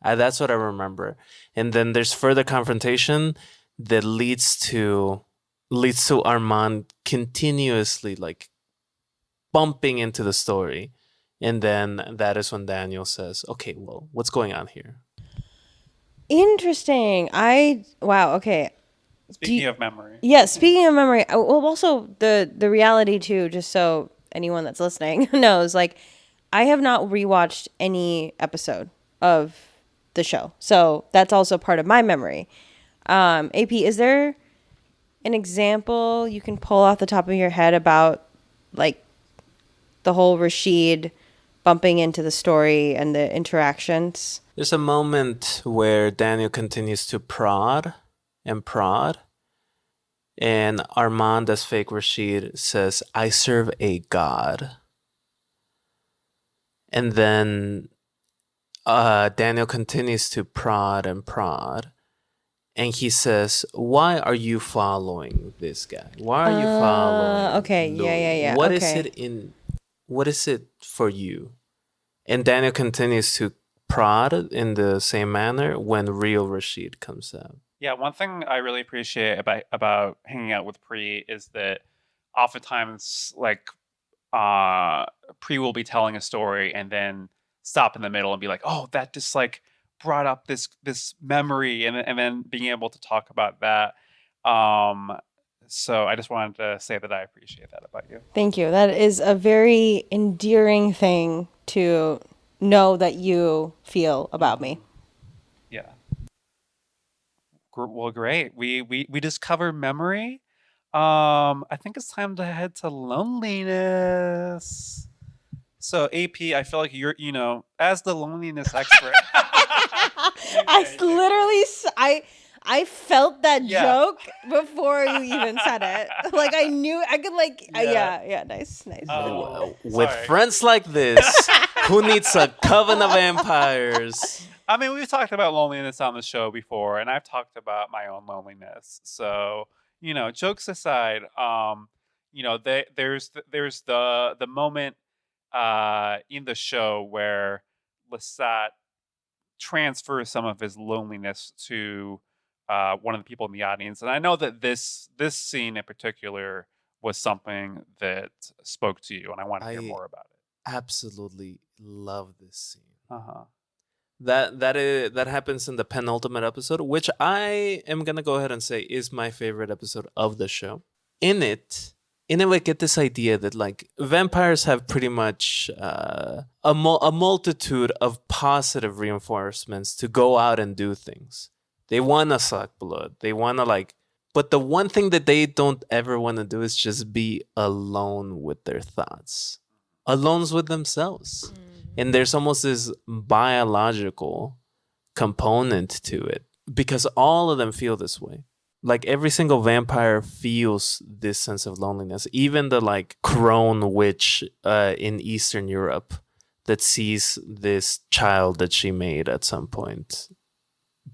That's what I remember. And then there's further confrontation that leads to Armand continuously like bumping into the story. And then that is when Daniel says, "Okay, well, what's going on here?" Interesting. Wow, okay. Speaking of memory. Yeah, speaking of memory, well, also the reality too, just so anyone that's listening knows, like, I have not rewatched any episode of the show. So that's also part of my memory. AP, is there an example you can pull off the top of your head about like the whole Rashid bumping into the story and the interactions? There's a moment where Daniel continues to prod, and Armand as fake Rashid says, "I serve a god." And then Daniel continues to prod, and he says, "Why are you following this guy? Why are you following?" Okay, Louie? yeah. What Okay. what is it for you? And Daniel continues to prod in the same manner when real Rashid comes out. Yeah, one thing I really appreciate about hanging out with Pri is that oftentimes like Pri will be telling a story and then stop in the middle and be like, "Oh, that just like brought up this memory," and then being able to talk about that. So I just wanted to say that I appreciate that about you. Thank you. That is a very endearing thing to know that you feel about me. Yeah. Well, great. We just covered memory. I think it's time to head to loneliness. So AP, I feel like you're, as the loneliness expert. I felt that joke before you even said it. Like I knew I could like nice. With friends like this, who needs a coven of vampires? I mean, we've talked about loneliness on the show before, and I've talked about my own loneliness. So, jokes aside, there's the moment in the show where Lestat transfers some of his loneliness to one of the people in the audience, and I know that this scene in particular was something that spoke to you, and I want to hear more about it. Absolutely love this scene. Uh-huh. That happens in the penultimate episode, which I am gonna go ahead and say is my favorite episode of the show. In it, we get this idea that like vampires have pretty much a multitude of positive reinforcements to go out and do things. They want to suck blood. They want to but the one thing that they don't ever want to do is just be alone with their thoughts, alone with themselves. And there's almost this biological component to it because all of them feel this way. Like every single vampire feels this sense of loneliness. Even the crone witch in Eastern Europe that sees this child that she made at some point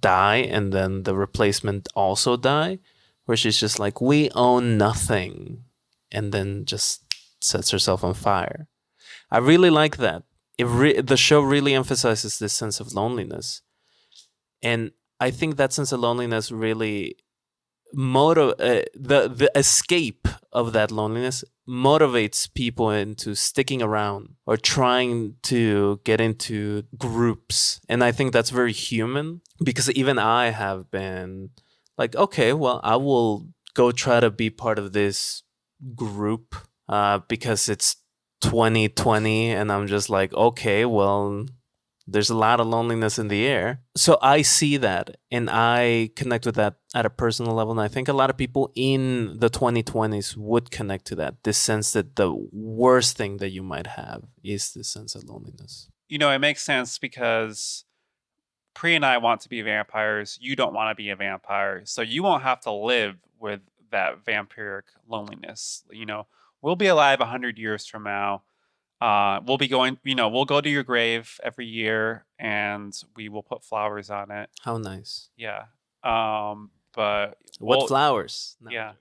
die, and then the replacement also die, where she's just like, "We own nothing," and then just sets herself on fire. I really like that. The show really emphasizes this sense of loneliness. And I think that sense of loneliness really the escape of that loneliness motivates people into sticking around or trying to get into groups. And I think that's very human, because even I have been like, okay, well, I will go try to be part of this group because it's 2020 and I'm just like, okay, well, there's a lot of loneliness in the air. So I see that and I connect with that at a personal level. And I think a lot of people in the 2020s would connect to that. This sense that the worst thing that you might have is this sense of loneliness. You know, it makes sense because Pri and I want to be vampires. You don't want to be a vampire. So you won't have to live with that vampiric loneliness. You know, we'll be alive 100 years from now. We'll be going, you know, we'll go to your grave every year and we will put flowers on it. How nice. Yeah. But what flowers? No. Yeah.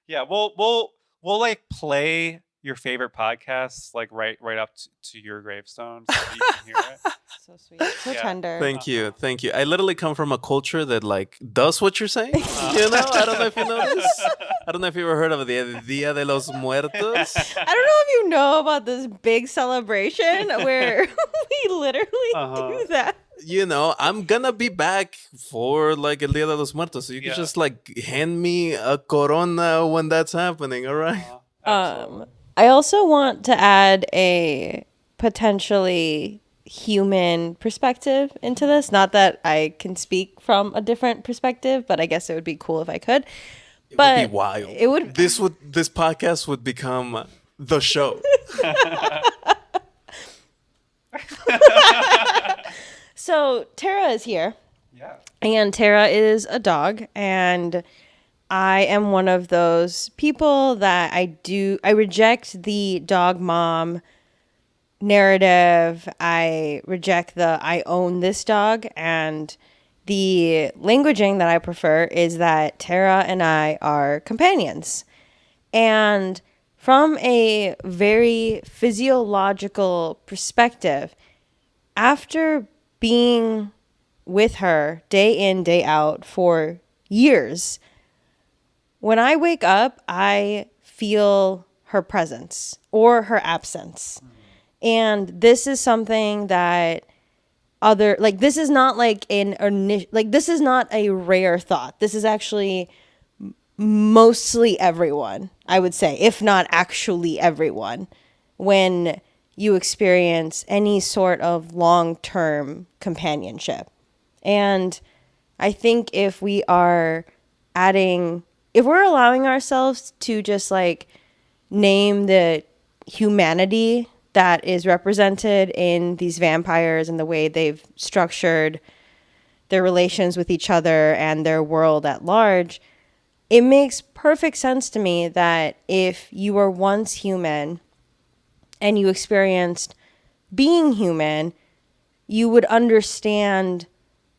Yeah. We'll like play your favorite podcasts like right up to your gravestone so that you can hear it. So sweet. So tender. Thank you. Thank you. I literally come from a culture that like does what you're saying. You know, I don't know if you know this. I don't know if you ever heard of the Dia de los Muertos. I don't know if you know about this big celebration where we literally do that. You know, I'm gonna be back for like El Dia de los Muertos. So you can just like hand me a corona when that's happening, all right? I also want to add a potentially human perspective into this. Not that I can speak from a different perspective, but I guess it would be cool if I could. It would be wild. It would. This podcast would become the show. So Terra is here. Yeah. And Terra is a dog, and I am one of those people that I reject the dog mom narrative. I reject the I own this dog, and the languaging that I prefer is that Terra and I are companions. And from a very physiological perspective, after being with her day in, day out for years, when I wake up, I feel her presence or her absence. And this is something that this is not like this is not a rare thought. This is actually mostly everyone, I would say, if not actually everyone, when you experience any sort of long-term companionship. And I think if we're allowing ourselves to just like name the humanity that is represented in these vampires and the way they've structured their relations with each other and their world at large, it makes perfect sense to me that if you were once human and you experienced being human, you would understand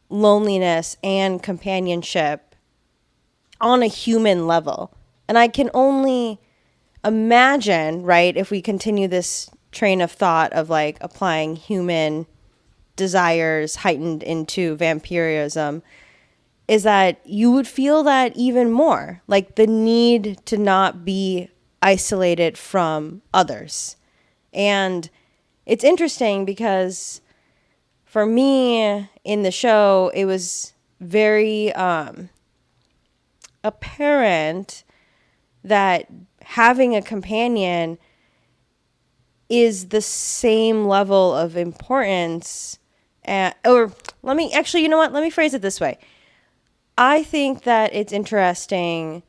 loneliness and companionship on a human level. And I can only imagine, right, if we continue this train of thought of like applying human desires heightened into vampirism, is that you would feel that even more, like the need to not be isolated from others. And it's interesting because for me in the show, it was very apparent that having a companion is the same level of importance. Or let me phrase it this way. I think that it's interesting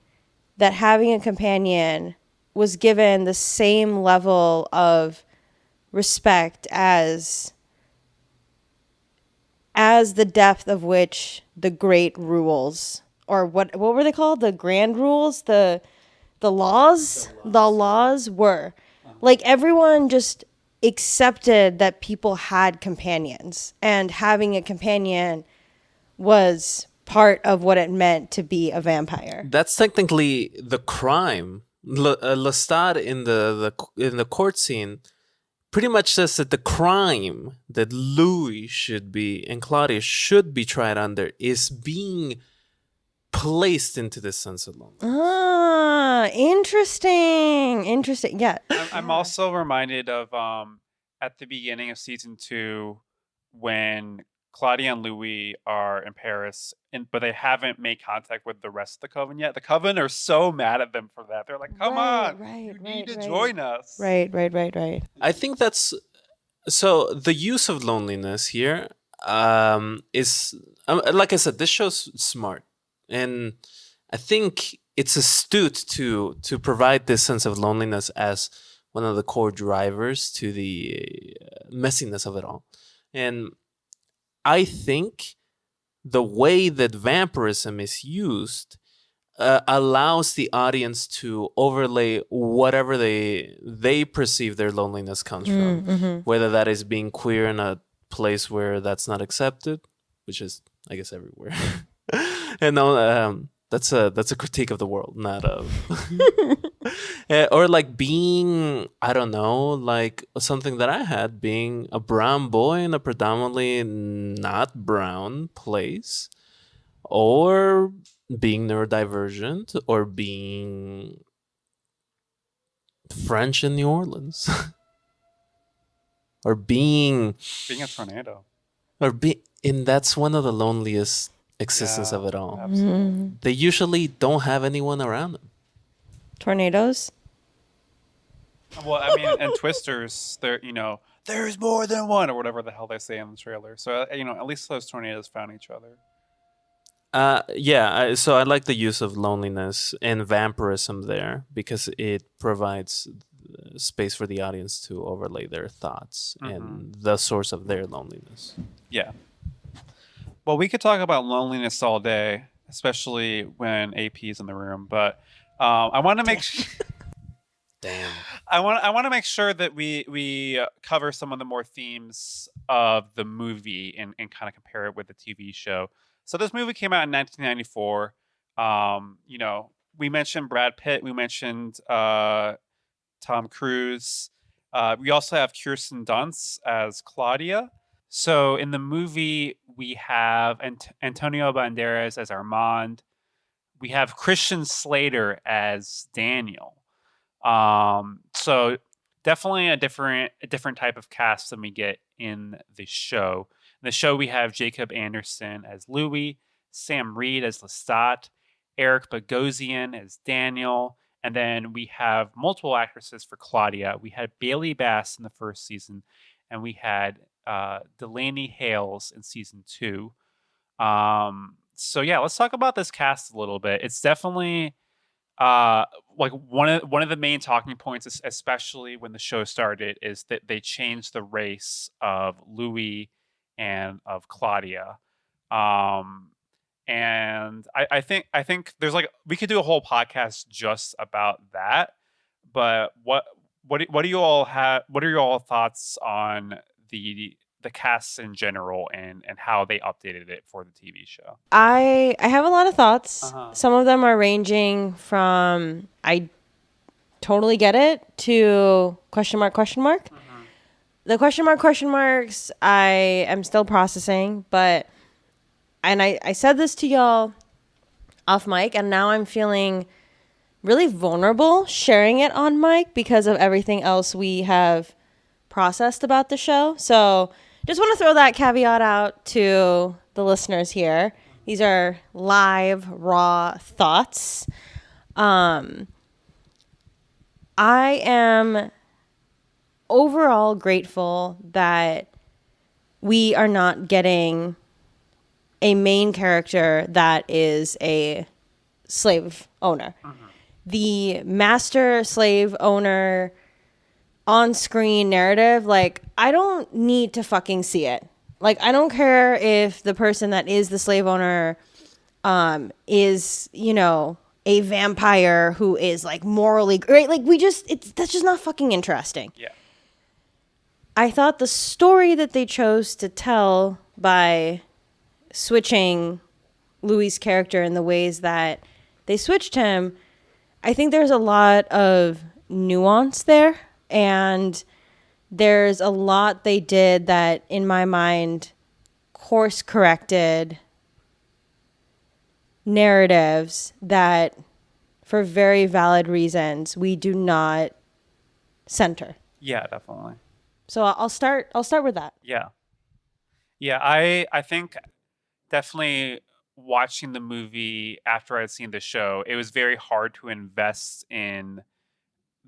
that having a companion was given the same level of respect as the depth of which the great rules, or what were they called? The grand rules, the laws were. Like everyone just accepted that people had companions, and having a companion was part of what it meant to be a vampire. That's technically the crime. Lestat in the court scene pretty much says that the crime that Louie should be and Claudia should be tried under is being placed into this sense of loneliness. Ah, interesting. Yeah. I'm also reminded of at the beginning of season 2 when Claudia and Louis are in Paris, but they haven't made contact with the rest of the coven yet. The coven are so mad at them for that. They're like, "Come on, you need to join us." Right. I think that's so. The use of loneliness here is, like I said, this show's smart, and I think it's astute to provide this sense of loneliness as one of the core drivers to the messiness of it all. And I think the way that vampirism is used allows the audience to overlay whatever they perceive their loneliness comes from, whether that is being queer in a place where that's not accepted, which is, I guess, everywhere. And that's a critique of the world, not of or like being, I don't know, like something that I had, being a brown boy in a predominantly not brown place, or being neurodivergent, or being French in New Orleans, or being a tornado, and that's one of the loneliest existence of it all. Absolutely. They usually don't have anyone around them. Tornadoes. Well, I mean, and twisters, they're there's more than one, or whatever the hell they say in the trailer. So at least those tornadoes found each other. So I like the use of loneliness and vampirism there because it provides space for the audience to overlay their thoughts and the source of their loneliness. Yeah. Well, we could talk about loneliness all day, especially when AP is in the room. But I want to make Damn. I want to make sure that we cover some of the more themes of the movie and kind of compare it with the TV show. So this movie came out in 1994. We mentioned Brad Pitt. We mentioned Tom Cruise. We also have Kirsten Dunst as Claudia. So in the movie, we have Antonio Banderas as Armand. We have Christian Slater as Daniel. So definitely a different type of cast than we get in the show. In the show, we have Jacob Anderson as Louie, Sam Reed as Lestat, Eric Bogosian as Daniel, and then we have multiple actresses for Claudia. We had Bailey Bass in the first season, and we had Delaney Hales in season 2. So yeah, let's talk about this cast a little bit. It's definitely like one of the main talking points, especially when the show started, is that they changed the race of Louie and of Claudia. And I think there's like, we could do a whole podcast just about that. But what do you all have? What are your all thoughts on the cast in general and how they updated it for the TV show? I have a lot of thoughts. Some of them are ranging from I totally get it to question mark. The question marks I am still processing, but I said this to y'all off mic, and now I'm feeling really vulnerable sharing it on mic because of everything else we have processed about the show. So just want to throw that caveat out to the listeners here. These are live, raw thoughts. I am overall grateful that we are not getting a main character that is a slave owner. The master slave owner on-screen narrative, like, I don't need to fucking see it. Like, I don't care if the person that is the slave owner is, a vampire who is, like, morally great. Like, that's just not fucking interesting. Yeah. I thought the story that they chose to tell by switching Louie's character in the ways that they switched him, I think there's a lot of nuance there. And there's a lot they did that, in my mind, course corrected narratives that, for very valid reasons, we do not center. Yeah, definitely. So I'll start with that. Yeah. Yeah, I think definitely watching the movie after I'd seen the show, it was very hard to invest in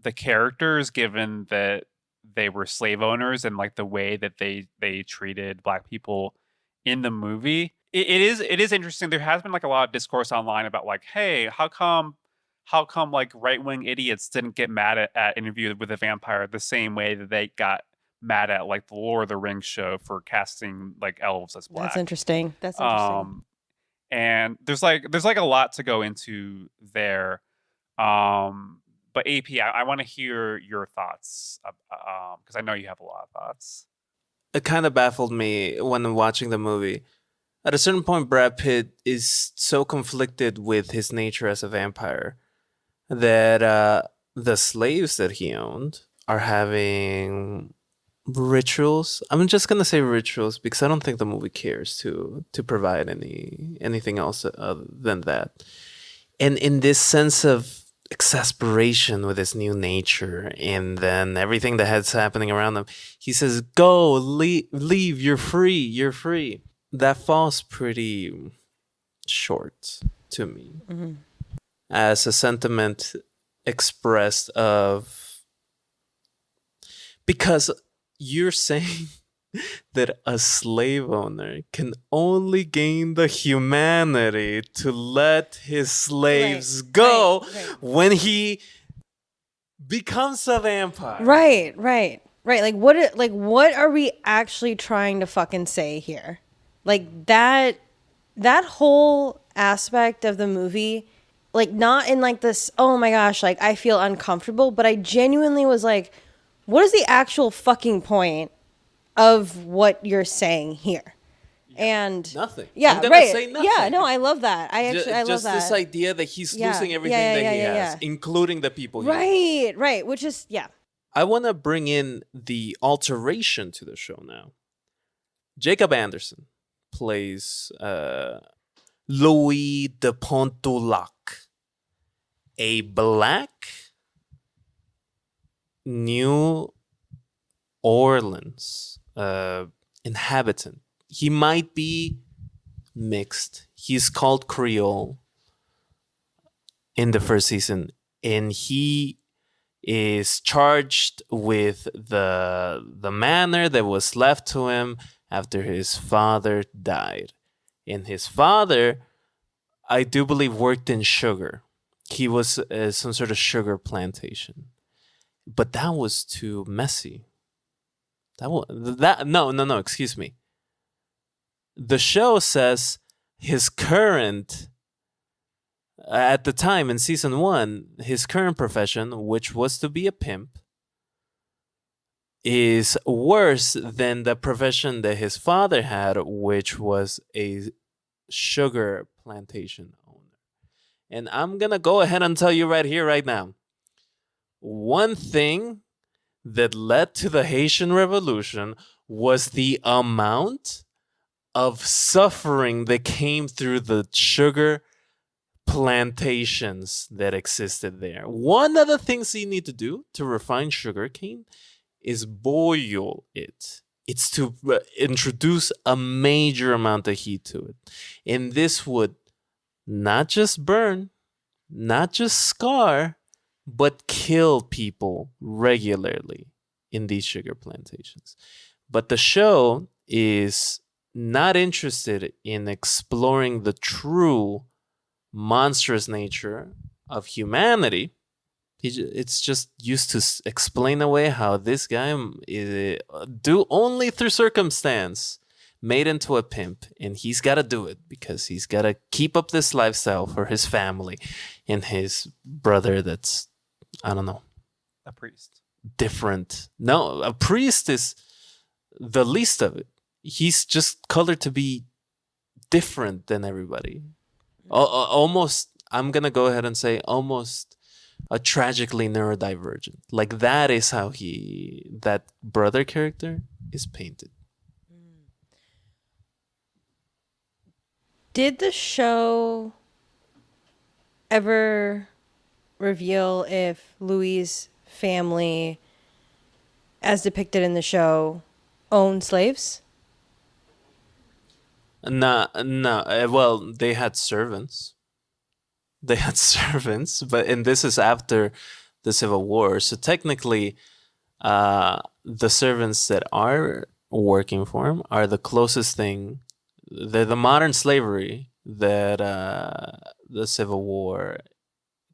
the characters given that they were slave owners and like the way that they treated black people in the movie. It is interesting. There has been like a lot of discourse online about like, hey, how come like right wing idiots didn't get mad at Interview with a Vampire the same way that they got mad at like the Lord of the Rings show for casting like elves as black. That's interesting. And there's like a lot to go into there. But AP, I want to hear your thoughts because I know you have a lot of thoughts. It kind of baffled me when watching the movie. At a certain point, Brad Pitt is so conflicted with his nature as a vampire that the slaves that he owned are having rituals. I'm just gonna say rituals because I don't think the movie cares to provide anything else other than that. And in this sense of exasperation with his new nature and then everything that's happening around him, he says, "Go, leave. You're free." That falls pretty short to me as a sentiment expressed of, because you're saying that a slave owner can only gain the humanity to let his slaves go when he becomes a vampire. Right. Like what are we actually trying to fucking say here? Like that whole aspect of the movie, like not in like this, oh my gosh, like I feel uncomfortable, but I genuinely was like, what is the actual fucking point of what you're saying here? And nothing. Yeah, I'm gonna right. say nothing. Yeah, no, I love that. I love just that. this idea that he's losing everything that he has, including the people he has. Right. Which is, yeah. I want to bring in the alteration to the show now. Jacob Anderson plays Louie de Pointe, a black New Orleans inhabitant. He might be mixed. He's called Creole in the first season, and he is charged with the manor that was left to him after his father died. And his father, I do believe, worked in sugar. He was some sort of sugar plantation, but that was too messy. No. Excuse me. The show says his current, at the time in season 1, his current profession, which was to be a pimp, is worse than the profession that his father had, which was a sugar plantation owner. And I'm going to go ahead and tell you right here, right now. One thing that led to the Haitian Revolution was the amount of suffering that came through the sugar plantations that existed there. One of the things you need to do to refine sugarcane is boil it. It's to introduce a major amount of heat to it. And this would not just burn, not just scar, but kill people regularly in these sugar plantations. But the show is not interested in exploring the true monstrous nature of humanity. It's just used to explain away how this guy is only through circumstance made into a pimp, and he's got to do it because he's got to keep up this lifestyle for his family and his brother that's, I don't know, a priest. Different. No, a priest is the least of it. He's just colored to be different than everybody. Almost, I'm going to go ahead and say almost a tragically neurodivergent. Like that is how that brother character is painted. Did the show ever reveal if Louie's family, as depicted in the show, owned slaves? No. Well, they had servants. And this is after the Civil War. So technically, the servants that are working for him are the closest thing. They're the modern slavery that the Civil War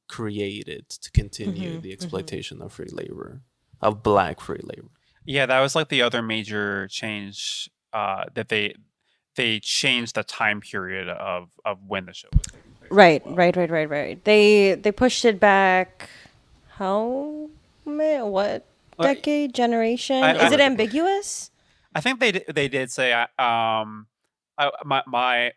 created to continue the exploitation of free labor, of black free labor. Yeah, that was like the other major change that they changed the time period of when the show was taking place. Right. They pushed it back. What decade, generation? Is it ambiguous? I think they did say I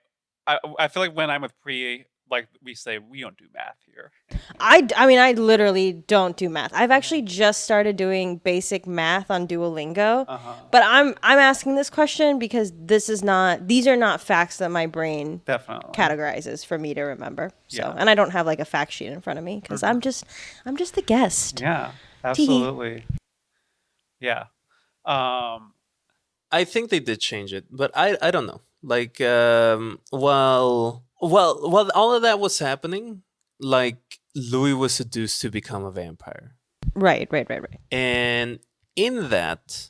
feel like when I'm with Pri, like we say we don't do math here. I mean, I literally don't do math. I've actually just started doing basic math on Duolingo, but I'm asking this question because these are not facts that my brain Definitely categorizes for me to remember. So, Yeah. and I don't have like a fact sheet in front of me because I'm just the guest. Yeah, absolutely. Yeah. I think they did change it, but I don't know. Like, while all of that was happening, like Louis was seduced to become a vampire. Right. And in that,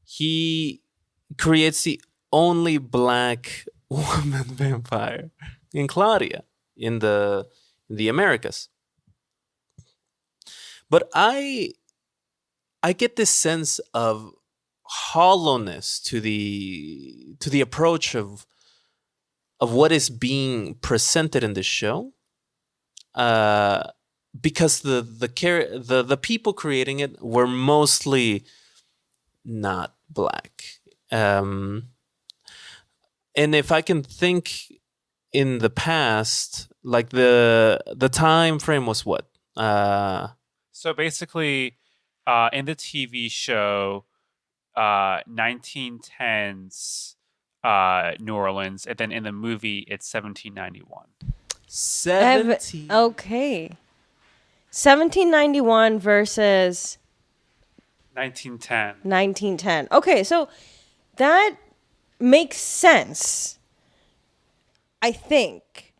he creates the only black woman vampire in Claudia in the Americas. But I get this sense of hollowness to the approach of what is being presented in the show, because the people creating it were mostly not black, and if I can think in the past, like the time frame was what? So basically, in the TV show, 1910s New Orleans, and then in the movie it's 1791. 17. Okay. 1791 versus 1910. 1910. Okay, so that makes sense, I think,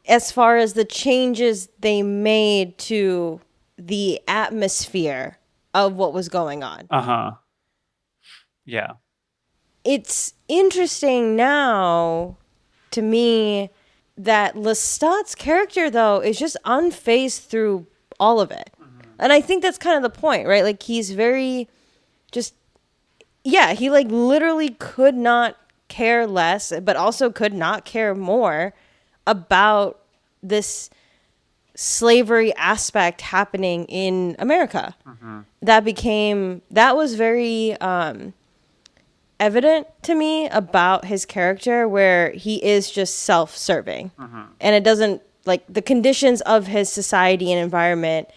as far as the changes they made to the atmosphere of what was going on. Yeah. It's interesting now to me that Lestat's character, though, is just unfazed through all of it. And I think that's kind of the point, right? Like, he's very just, yeah, he like literally could not care less, but also could not care more about this slavery aspect happening in America. That was very evident to me about his character, where he is just self-serving. And it doesn't, like, the conditions of his society and environment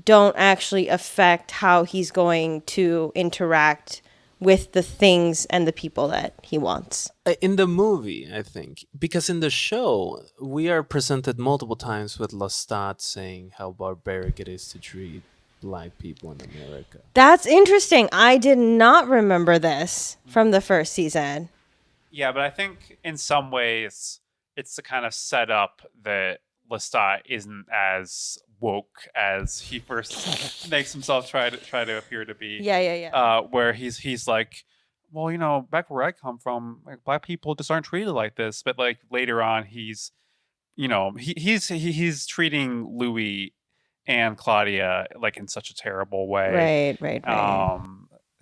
don't actually affect how he's going to interact with the things and the people that he wants. In the movie, I think, because in the show, we are presented multiple times with Lestat saying how barbaric it is to treat black people in America. That's interesting. I did not remember this from the first season. Yeah, but I think in some ways it's to kind of set up that Lestat isn't as woke as he first makes himself try to appear to be. Yeah. Where he's like, well, you know, back where I come from, like, black people just aren't treated like this. But like later on, he's treating Louie and Claudia like in such a terrible way. Right.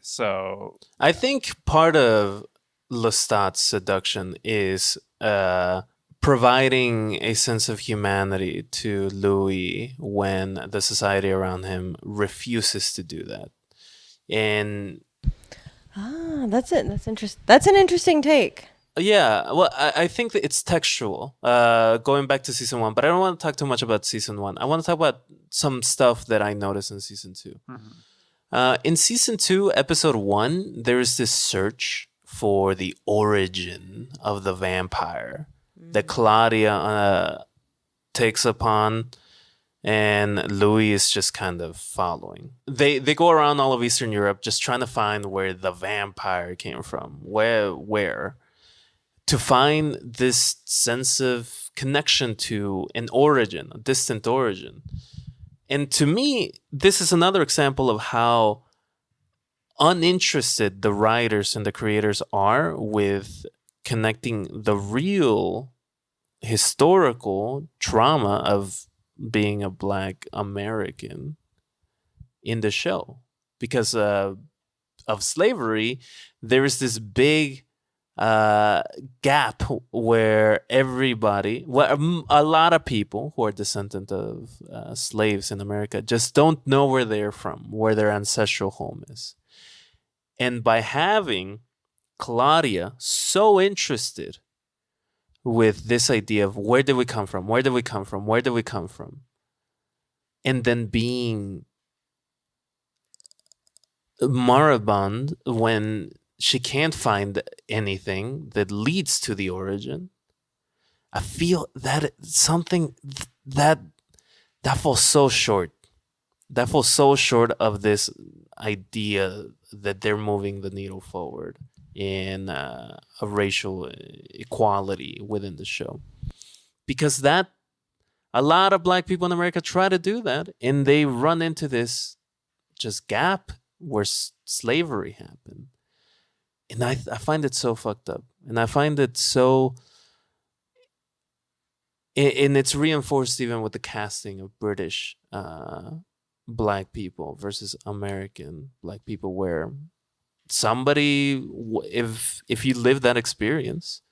So I think part of Lestat's seduction is providing a sense of humanity to Louis when the society around him refuses to do that. And that's it. That's interesting. That's an interesting take. Yeah, well, I think that it's textual. Going back to season 1, but I don't want to talk too much about season 1. I want to talk about some stuff that I noticed in season 2. In season 2, episode 1, there is this search for the origin of the vampire that Claudia takes upon, and Louie is just kind of following. They go around all of Eastern Europe just trying to find where the vampire came from, where to find this sense of connection to an origin, a distant origin. And to me, this is another example of how uninterested the writers and the creators are with connecting the real historical trauma of being a Black American in the show. Because of slavery, there is this big gap where everybody, a lot of people who are descendant of slaves in America just don't know where they're from, where their ancestral home is. And by having Claudia so interested with this idea of where did we come from, where did we come from, where did we come from, and then being moribund when she can't find anything that leads to the origin, I feel that something that falls so short. That falls so short of this idea that they're moving the needle forward in a racial equality within the show. Because that a lot of Black people in America try to do that, and they run into this just gap where slavery happened. And I find it so fucked up. And I find it so... And it's reinforced even with the casting of British Black people versus American Black people, where somebody, if you live that experience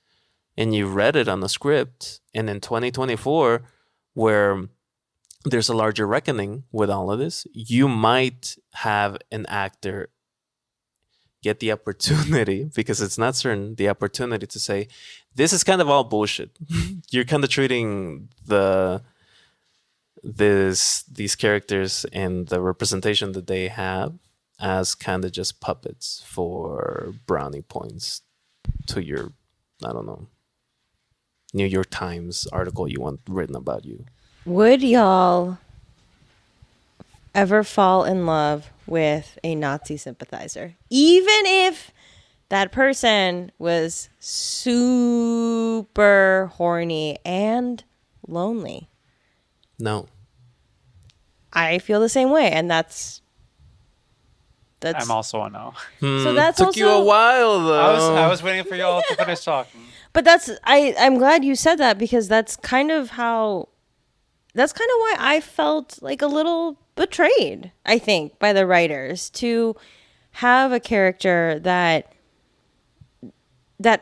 and you read it on the script, and in 2024, where there's a larger reckoning with all of this, you might have an actor get the opportunity, because it's not certain, the opportunity to say, this is kind of all bullshit. You're kind of treating these characters and the representation that they have as kind of just puppets for brownie points to your, I don't know, New York Times article you want written about you. Would y'all ever fall in love with a Nazi sympathizer, even if that person was super horny and lonely? No. I feel the same way, and that's I'm also a no. so that's Took also you a while though. I was waiting for y'all to finish talking. But I'm glad you said that, because that's kind of why I felt like a little betrayed, I think, by the writers, to have a character that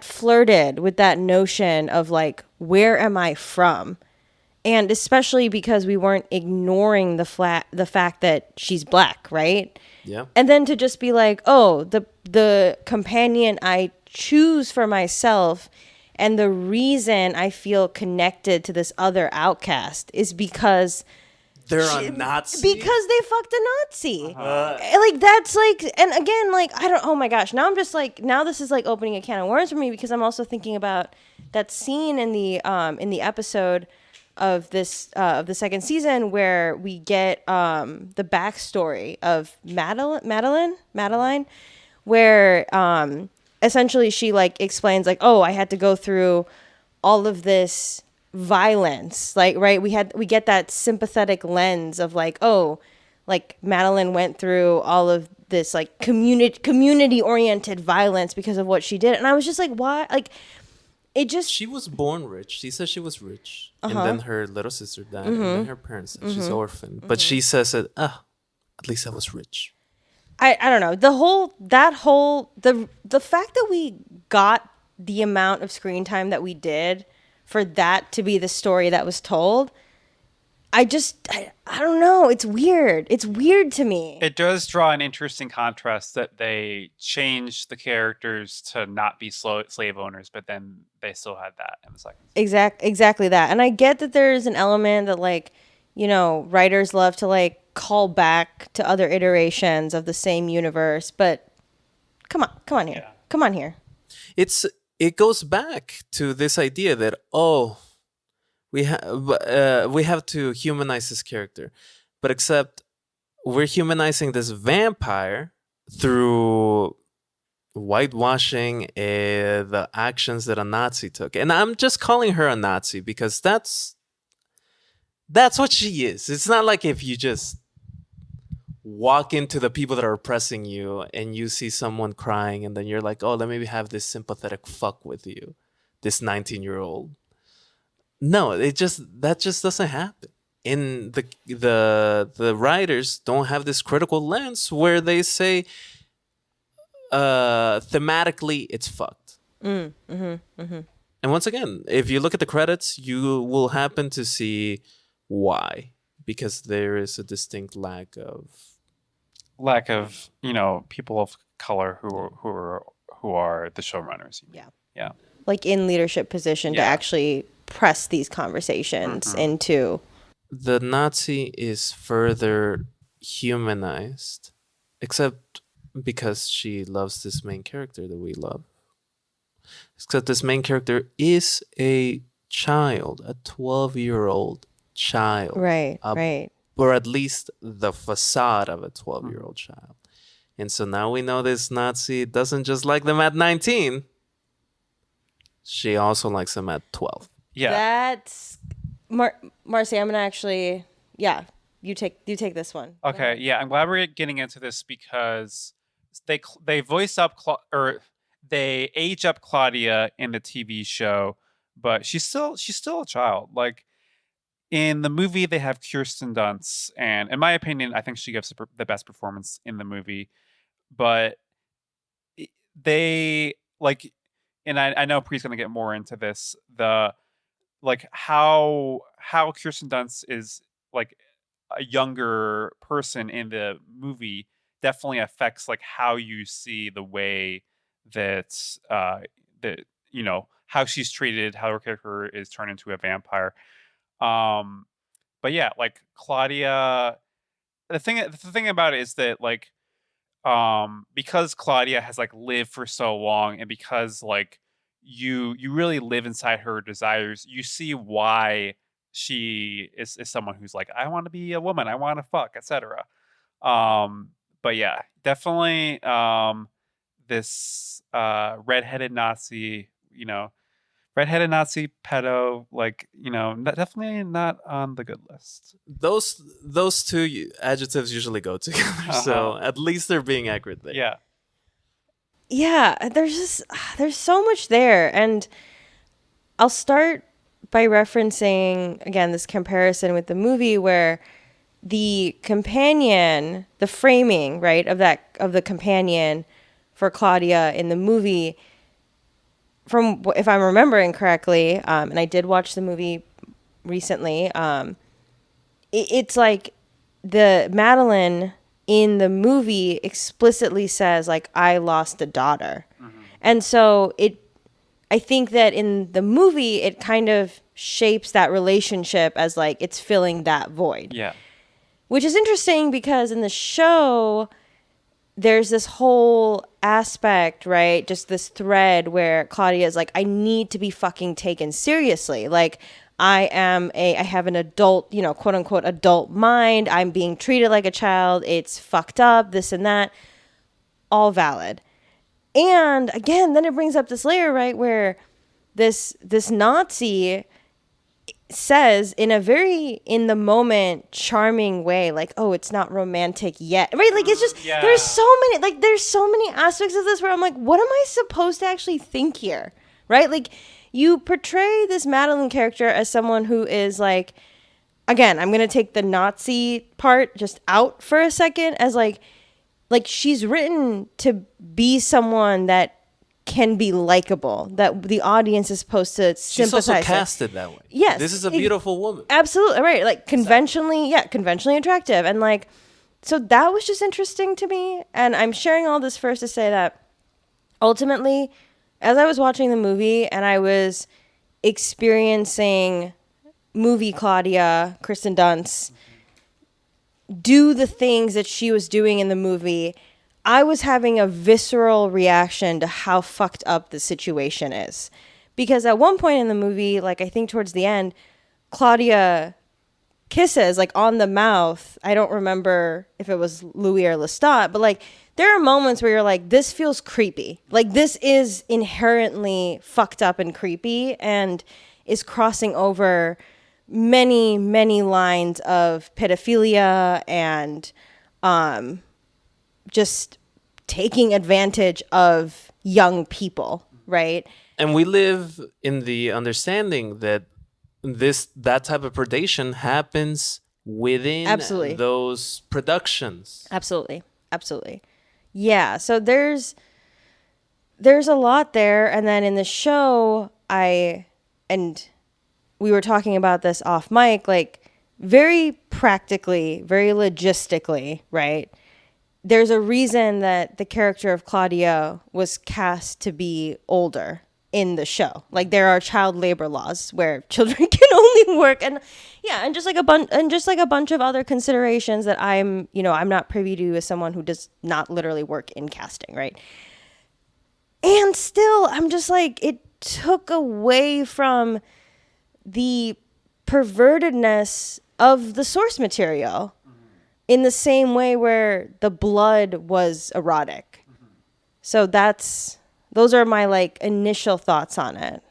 flirted with that notion of like, where am I from? And especially because we weren't ignoring the fact that she's Black, right? Yeah. And then to just be like, oh, the companion I choose for myself, and the reason I feel connected to this other outcast is because they're a Nazi. Because they fucked a Nazi. Like, that's like, and again, like, I don't, oh my gosh, now I'm just like, now this is like opening a can of worms for me, because I'm also thinking about that scene in the episode of this of the second season where we get the backstory of Madeline, where essentially she like explains like, oh, I had to go through all of this violence, like, right, we get that sympathetic lens of like, oh, like Madeline went through all of this like community oriented violence because of what she did. And I was just like, why? Like, it just... She was born rich. She says she was rich. And then her little sister died. And then her parents died. She's orphaned. But she says that, at least I was rich. I don't know. The fact that we got the amount of screen time that we did for that to be the story that was told, I don't know. It's weird. It's weird to me. It does draw an interesting contrast that they changed the characters to not be slave owners, but then they still had that in the second season. Exactly that. And I get that there's an element that, like, you know, writers love to like call back to other iterations of the same universe, but come on here. Yeah. Come on here. It goes back to this idea that we have to humanize this character, but except we're humanizing this vampire through whitewashing the actions that a Nazi took. And I'm just calling her a Nazi because that's what she is. It's not like if you just walk into the people that are oppressing you and you see someone crying and then you're like, oh, let me have this sympathetic fuck with you, this 19-year-old. No, that just doesn't happen. And the writers don't have this critical lens where they say thematically it's fucked. And once again, if you look at the credits, you will happen to see why, because there is a distinct lack of people of color who are the showrunners. Yeah. Like in leadership position to actually press these conversations into. The Nazi is further humanized, except because she loves this main character that we love. Except this main character is a child, a 12-year-old child. Right, right. Or at least the facade of a 12-year-old child. And so now we know this Nazi doesn't just like them at 19. She also likes them at 12. Yeah. That's Marcy, I'm gonna actually you take this one. Okay, yeah, I'm glad we're getting into this because they voice up or they age up Claudia in the TV show, but she's still a child. Like in the movie, they have Kirsten Dunst, and in my opinion, I think she gives the best performance in the movie. But they like, and I know Pre's gonna get more into this. Like how Kirsten Dunst is like a younger person in the movie definitely affects like how you see the way that how she's treated, how her character is turned into a vampire. But yeah, like Claudia, the thing about it is that like because Claudia has like lived for so long, and because like you really live inside her desires, you see why she is someone who's like, I want to be a woman, I want to fuck, etc. But yeah, definitely this redheaded Nazi pedo, like, definitely not on the good list. Those two adjectives usually go together, so at least they're being accurate there. Yeah, there's so much there, and I'll start by referencing again this comparison with the movie where the companion, the framing, right, of the companion for Claudia in the movie, from if I'm remembering correctly, and I did watch the movie recently, it's like the Madeline in the movie explicitly says like, I lost a daughter. And so I think that in the movie it kind of shapes that relationship as like it's filling that void. Yeah. Which is interesting because in the show there's this whole aspect, right? Just this thread where Claudia is like, I need to be fucking taken seriously. Like I have an adult, quote unquote adult mind. I'm being treated like a child. It's fucked up, this and that. All valid. And again, then it brings up this layer, right, where this Nazi says in a very in the moment charming way, like, oh, it's not romantic yet, right? Like it's just there's so many aspects of this where I'm like, what am I supposed to actually think here, right? Like you portray this Madeline character as someone who is like, again, I'm gonna take the Nazi part just out for a second, as like she's written to be someone that can be likable, that the audience is supposed to She's sympathize also with. casted that way. Yes, This is a beautiful woman. Absolutely right. Like conventionally attractive. And like, so that was just interesting to me. And I'm sharing all this first to say that ultimately, as I was watching the movie and I was experiencing movie Claudia, Kristen Dunst, do the things that she was doing in the movie, I was having a visceral reaction to how fucked up the situation is. Because at one point in the movie, like I think towards the end, Claudia kisses like on the mouth. I don't remember if it was Louie or Lestat, but like there are moments where you're like, this feels creepy. Like this is inherently fucked up and creepy and is crossing over many, many lines of pedophilia and just taking advantage of young people, right? And we live in the understanding that that type of predation happens within Absolutely. those productions. Absolutely. Yeah, so there's a lot there. And then in the show, and we were talking about this off mic, like very practically, very logistically, right? There's a reason that the character of Claudia was cast to be older in the show. Like there are child labor laws where children can only work, and just like a bunch of other considerations that I'm not privy to as someone who does not literally work in casting, right? And still, I'm just like, it took away from the pervertedness of the source material in the same way where the blood was erotic. So those are my like initial thoughts on it.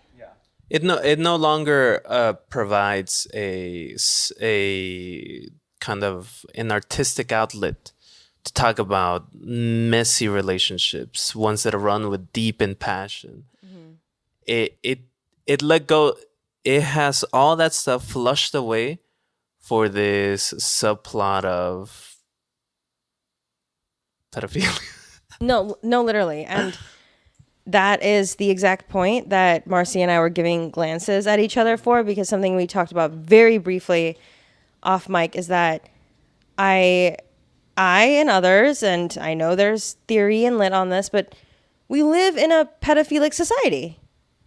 It no longer provides a kind of an artistic outlet to talk about messy relationships, ones that are run with deep and passion. It let go. It has all that stuff flushed away for this subplot of pedophilia. No, literally. And that is the exact point that Marcy and I were giving glances at each other for, because something we talked about very briefly off mic is that I and others, and I know there's theory and lit on this, but we live in a pedophilic society.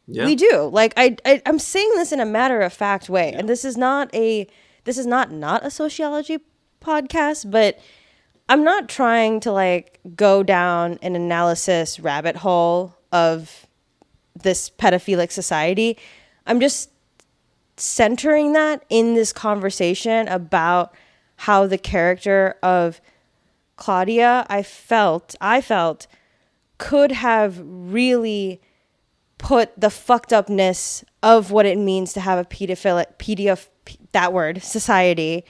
Yeah. We do. Like I'm saying this in a matter of fact way, and this is not a sociology podcast, but I'm not trying to like go down an analysis rabbit hole of this pedophilic society. I'm just centering that in this conversation about how the character of Claudia, I felt could have really put the fucked upness of what it means to have a that word, society,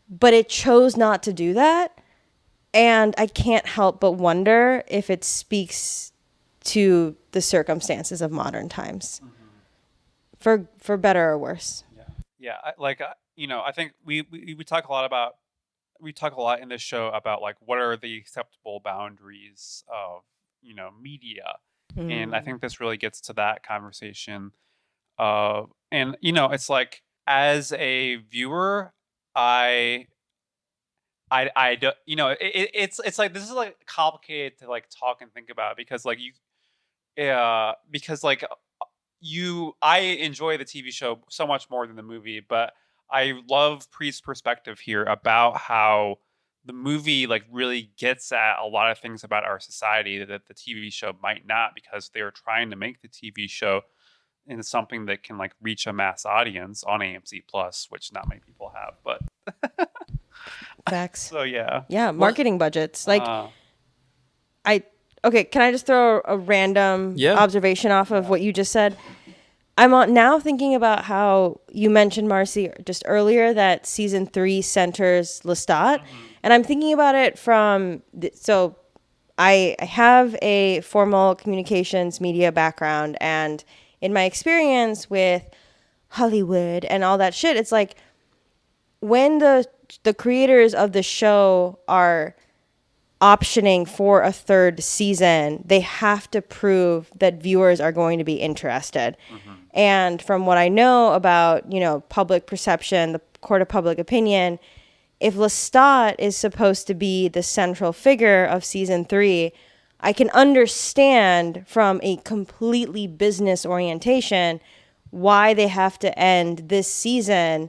but it chose not to do that. And I can't help but wonder if it speaks to the circumstances of modern times, for better or worse. I think we talk a lot in this show about like what are the acceptable boundaries of media, and I think this really gets to that conversation. And it's like as a viewer, it's like this is like complicated to like talk and think about because I enjoy the TV show so much more than the movie, but I love Preet's perspective here about how the movie like really gets at a lot of things about our society that the TV show might not, because they're trying to make the TV show into something that can like reach a mass audience on AMC Plus, which not many people have, but facts. So yeah, marketing budgets. Like, can I just throw a random observation off of what you just said? I'm now thinking about how you mentioned, Marcy, just earlier, that season 3 centers Lestat, and I'm thinking about it from so I have a formal communications media background, and in my experience with Hollywood and all that shit, it's like when the creators of the show are optioning for a third season, they have to prove that viewers are going to be interested. And from what I know about, public perception, the court of public opinion, if Lestat is supposed to be the central figure of season 3, I can understand from a completely business orientation why they have to end this season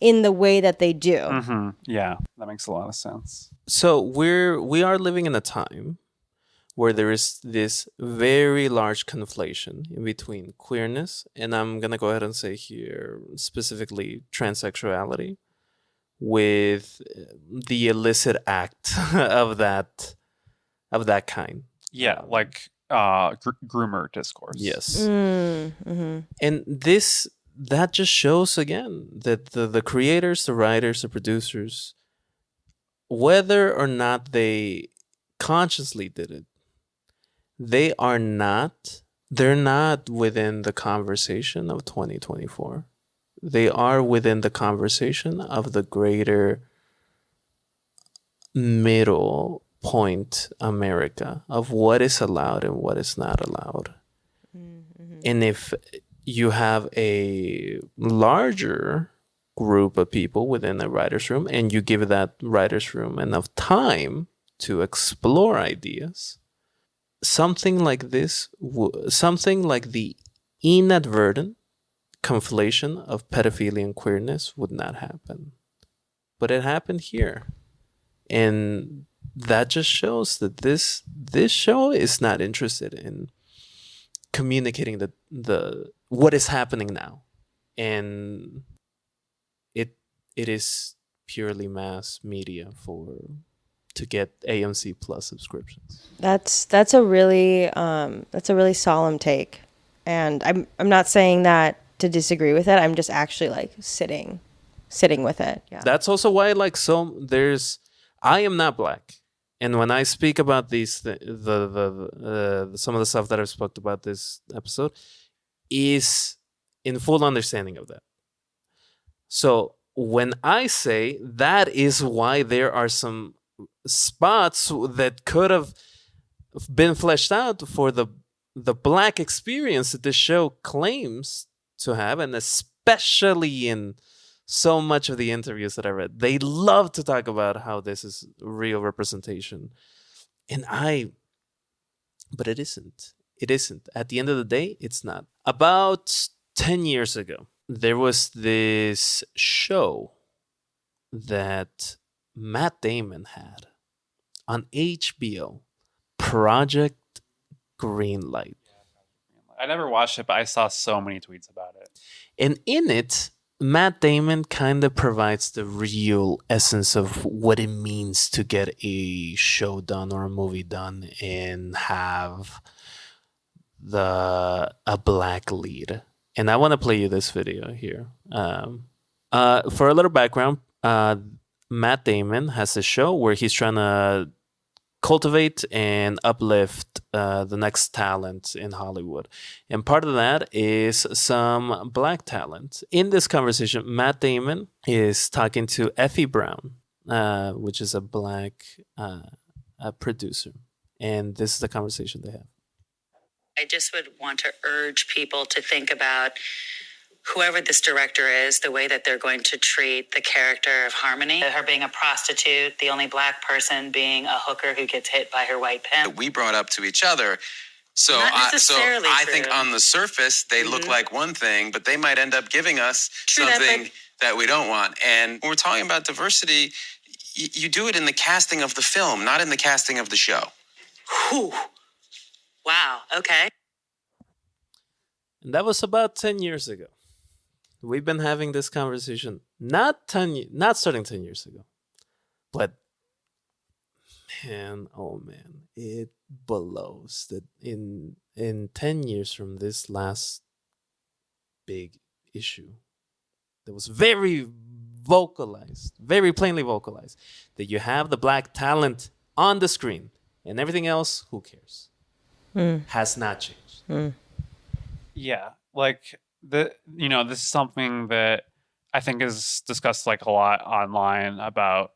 in the way that they do. Yeah, that makes a lot of sense. So we are living in a time where there is this very large conflation in between queerness, and I'm gonna go ahead and say here specifically transsexuality, with the illicit act of that kind. Yeah, like groomer discourse. Yes. Mm-hmm. And that just shows again that the creators, the writers, the producers, whether or not they consciously did it, they're not within the conversation of 2024. They are within the conversation of the greater middle point America of what is allowed and what is not allowed. And if you have a larger group of people within a writer's room and you give that writer's room enough time to explore ideas, something like this, something like the inadvertent conflation of pedophilia and queerness would not happen. But it happened here. And that just shows that this show is not interested in communicating the what is happening now. And it is purely mass media to get AMC Plus subscriptions. That's a really solemn take, and I'm not saying that to disagree with it. I'm just actually like sitting with it. Yeah. That's also why I am not black, and when I speak about these the some of the stuff that I've spoke about this episode is in full understanding of that. So when I say that is why there are some spots that could have been fleshed out for the black experience that this show claims to have, and especially in so much of the interviews that I read, they love to talk about how this is real representation. But it isn't. It isn't. At the end of the day, it's not. About 10 years ago, there was this show that Matt Damon had on HBO, Project Greenlight. I never watched it, but I saw so many tweets about it. And in it, Matt Damon kind of provides the real essence of what it means to get a show done or a movie done and have a black lead. And I want to play you this video here. For a little background, Matt Damon has a show where he's trying to cultivate and uplift the next talent in Hollywood. And part of that is some black talent. In this conversation, Matt Damon is talking to Effie Brown, which is a black producer. And this is the conversation they have. I just would want to urge people to think about whoever this director is, the way that they're going to treat the character of Harmony, her being a prostitute, the only black person being a hooker who gets hit by her white pimp. We brought up to each other. So necessarily I true. think on the surface, they look like one thing, but they might end up giving us something that we don't want. And when we're talking about diversity, you do it in the casting of the film, not in the casting of the show. Whew. Wow. Okay. And that was about 10 years ago. We've been having this conversation not starting 10 years ago, but man, oh man, it blows that in 10 years from this last big issue that was very vocalized, very plainly vocalized, that you have the black talent on the screen and everything else, who cares? Has not changed. Yeah, like this is something that I think is discussed like a lot online about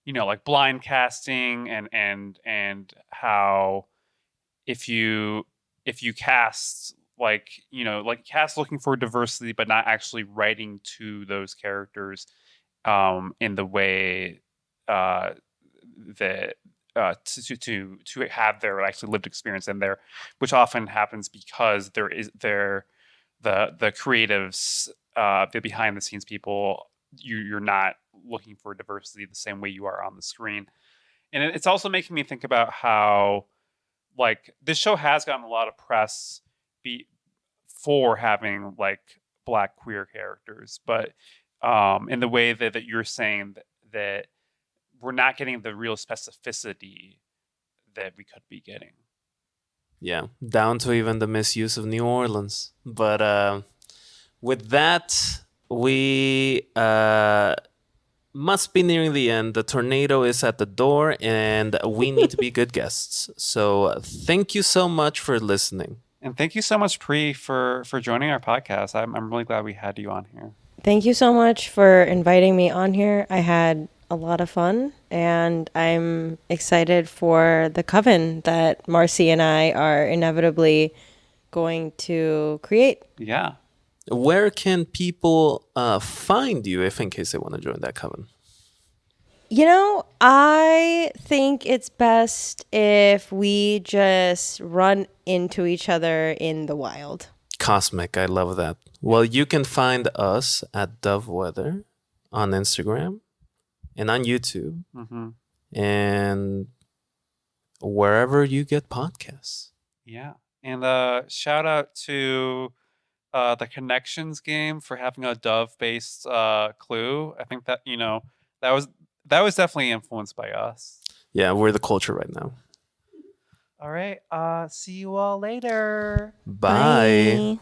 like blind casting and how if you cast cast looking for diversity but not actually writing to those characters in the way that to have their actually lived experience in there, which often happens because the creatives, the behind the scenes people, you're not looking for diversity the same way you are on the screen. And it's also making me think about how this show has gotten a lot of press for having Black queer characters, but in the way that you're saying that we're not getting the real specificity that we could be getting. Yeah, down to even the misuse of New Orleans. But with that, we must be nearing the end. The tornado is at the door, and we need to be good guests. So thank you so much for listening. And thank you so much, Pri, for joining our podcast. I'm really glad we had you on here. Thank you so much for inviting me on here. I had a lot of fun, and I'm excited for the coven that Marcy and I are inevitably going to create. Yeah. Where can people find you if in case they want to join that coven? I think it's best if we just run into each other in the wild. Cosmic, I love that. Well, you can find us at Dovewhether on Instagram and on YouTube and wherever you get podcasts. Yeah. And shout out to the Connections game for having a dove-based clue. I think that, that was definitely influenced by us. Yeah, we're the culture right now. All right. See you all later. Bye. Bye.